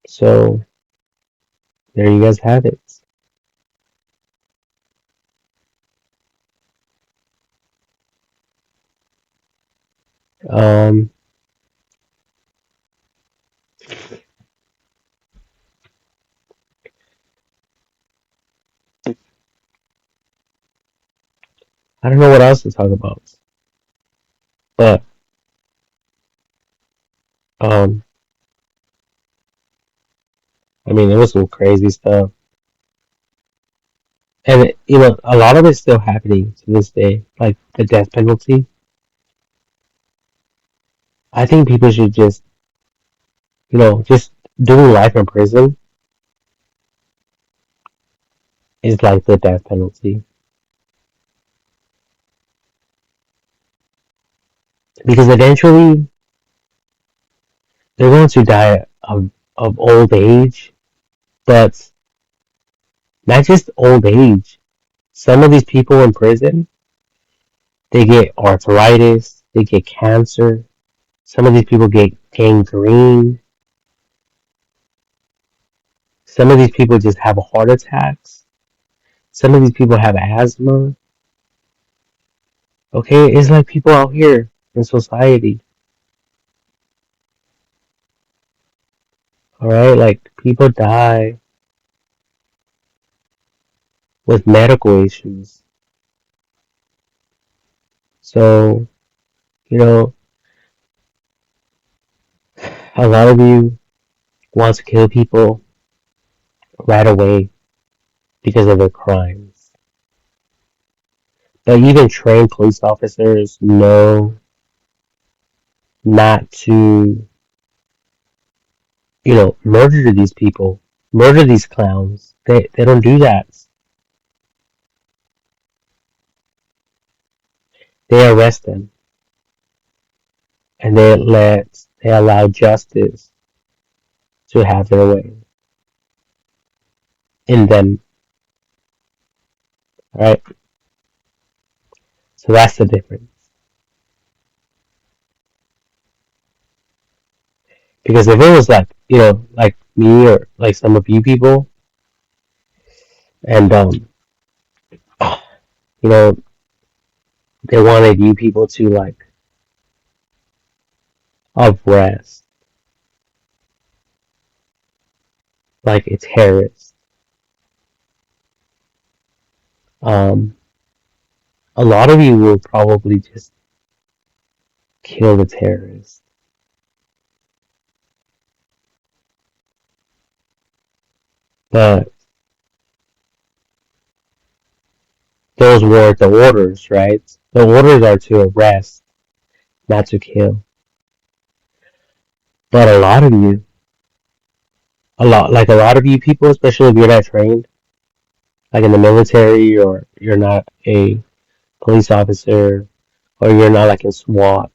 So there you guys have it. Um, I don't know what else to talk about, but um, I mean, it was some crazy stuff, and you know, a lot of it's still happening to this day, like the death penalty. I think people should just, you know, just doing life in prison is like the death penalty because eventually they're going to die of old age, but not just old age. Some of these people in prison, they get arthritis, they get cancer. Some of these people get gangrene. Some of these people just have heart attacks. Some of these people have asthma. Okay, it's like people out here in society. All right, like people die with medical issues. So, you know, a lot of you want to kill people right away because of their crimes. But even trained police officers know not to, you know, murder these people, murder these clowns. They don't do that. They arrest them and they allow justice to have their way in them. Right? So that's the difference. Because if it was like, you know, like me or like some of you people, and you know, they wanted you people to like of rest. like a terrorist. Um, a lot of you will probably just kill the terrorist, but those weren't the orders, right? The orders are to arrest, not to kill. But a lot of you people, especially if you're not trained, like in the military, or you're not a police officer, or you're not like in SWAT,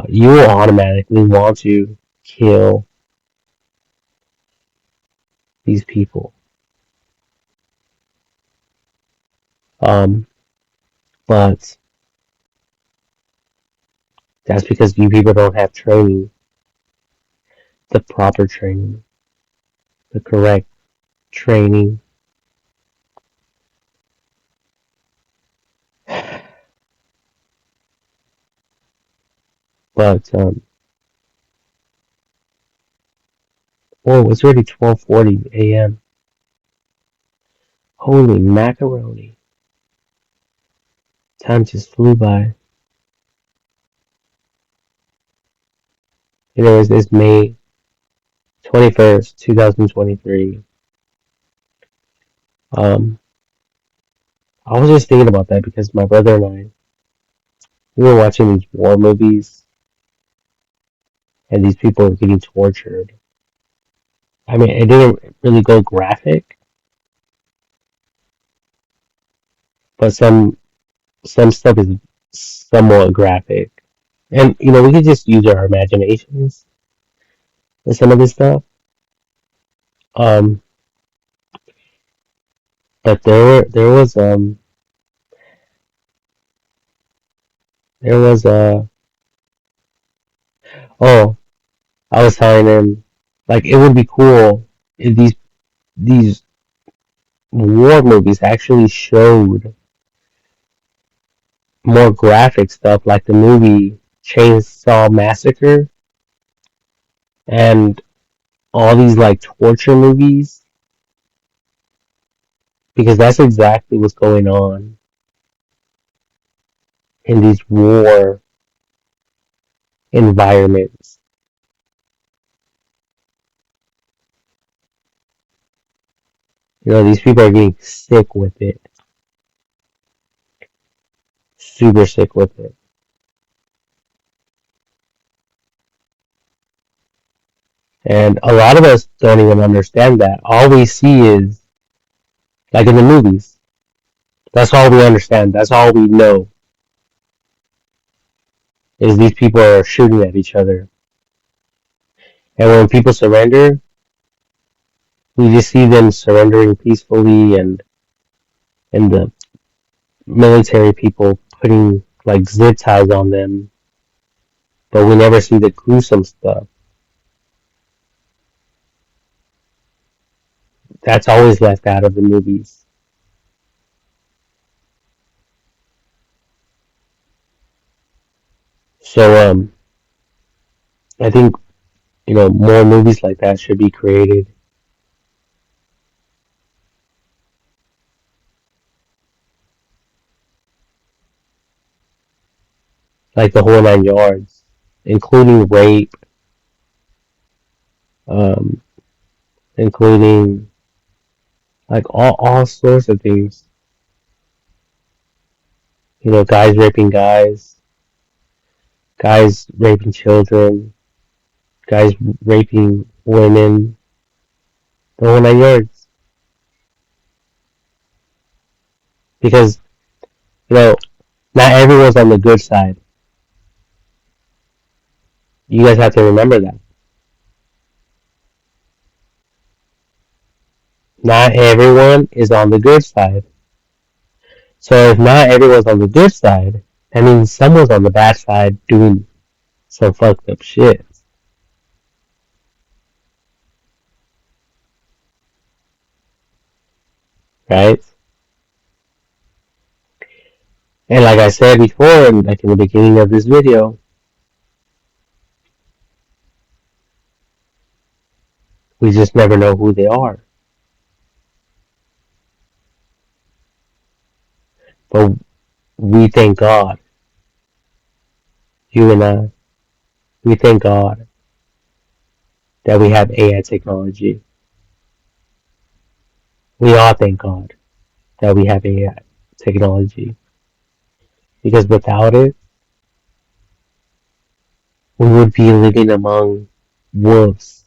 you will automatically want to kill these people. Um, but that's because you people don't have training, the proper training, the correct training. But oh, it's already 12:40 a.m. Holy macaroni! Time just flew by. It's May 21st, 2023. Um, I was just thinking about that because my brother and I, we were watching these war movies, and these people were getting tortured. I mean, it didn't really go graphic, but some stuff is somewhat graphic. And we could just use our imaginations with some of this stuff. Um, but there was oh, I was telling him, like, it would be cool if these war movies actually showed more graphic stuff, like the movie Chainsaw Massacre and all these like torture movies, because that's exactly what's going on in these war environments. These people are getting sick with it, super sick with it. And a lot of us don't even understand that. All we see is, like in the movies, that's all we understand. That's all we know is these people are shooting at each other. And when people surrender, we just see them surrendering peacefully, and the military people putting like zip ties on them, but we never see the gruesome stuff. That's always left out of the movies. So I think more movies like that should be created, like the whole nine yards, including rape, um, including like all sorts of things. Guys raping guys, guys raping children, guys raping women, the whole nine yards. Because you know not everyone's on the good side. You guys have to remember that. Not everyone is on the good side. So if not everyone's on the good side, that means someone's on the bad side doing some fucked up shit, right? And like I said before, and like in the beginning of this video, We just never know who they are. But we thank God, you and I, we thank God that we have AI technology. We all thank God that we have AI technology. Because without it, we would be living among wolves,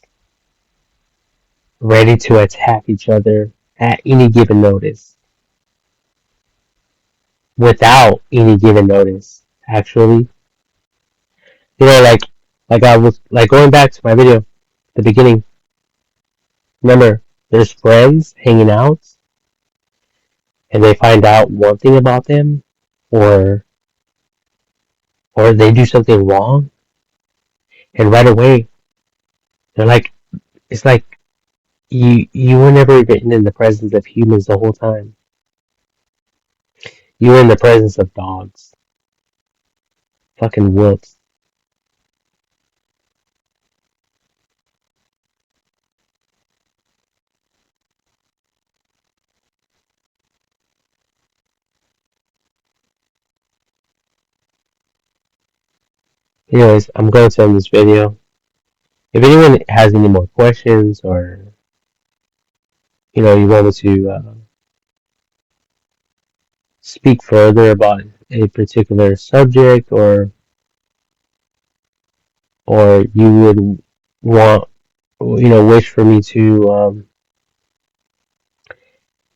ready to attack each other at any given notice. Without any given notice, actually. You know, like I was, like going back to my video, the beginning, remember, there's friends hanging out, and they find out one thing about them, or or they do something wrong, and right away they're like, it's like you were never even in the presence of humans the whole time. You were in the presence of dogs, fucking wolves. Anyways, I'm going to end this video. If anyone has any more questions, or you want me to speak further about a particular subject, or you would want, wish for me to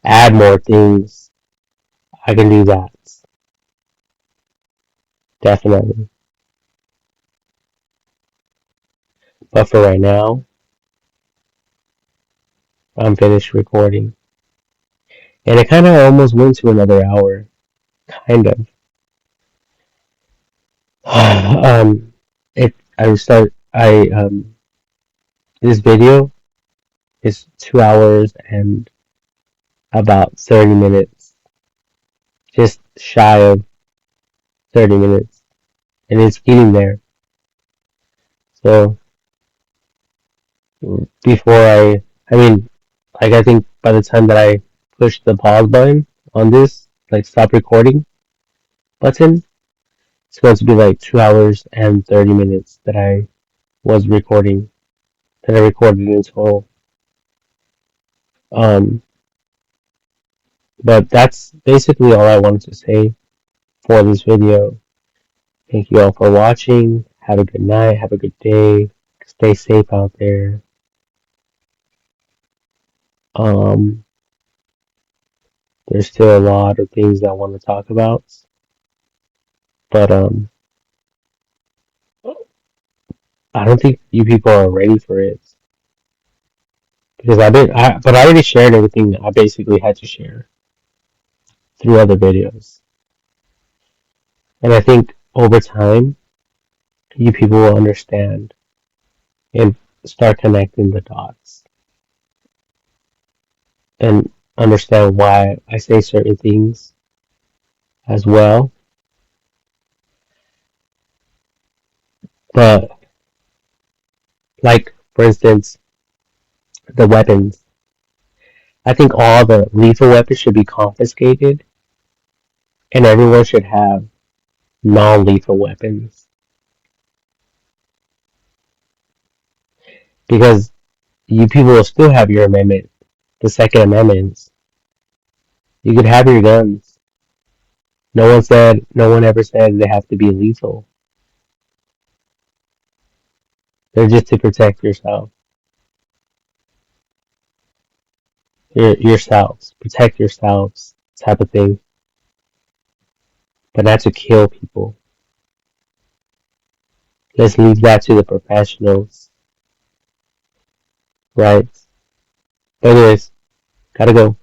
add more things, I can do that. Definitely. But for right now, I'm finished recording. And it kind of almost went to another hour. Kind of. um, this video is 2 hours and about 30 minutes. Just shy of 30 minutes. And it's getting there. So, before I mean, like, I think by the time that I push the pause button on this, like stop recording button, it's going to be like 2 hours and 30 minutes that I was recording, that I recorded in total. Um, but that's basically all I wanted to say for this video. Thank you all for watching. Have a good night. Have a good day. Stay safe out there. Um, there's still a lot of things that I want to talk about, but I don't think you people are ready for it, because but I already shared everything I basically had to share through other videos, and I think over time you people will understand and start connecting the dots and understand why I say certain things as well. But, like, for instance, the weapons. I think all the lethal weapons should be confiscated, and everyone should have non-lethal weapons, because you people will still have your amendment, the Second Amendment. You could have your guns. No one ever said they have to be lethal. They're just to protect yourself, yourselves, protect yourselves, type of thing, but not to kill people. Let's leave that to the professionals, right? But anyways, gotta go.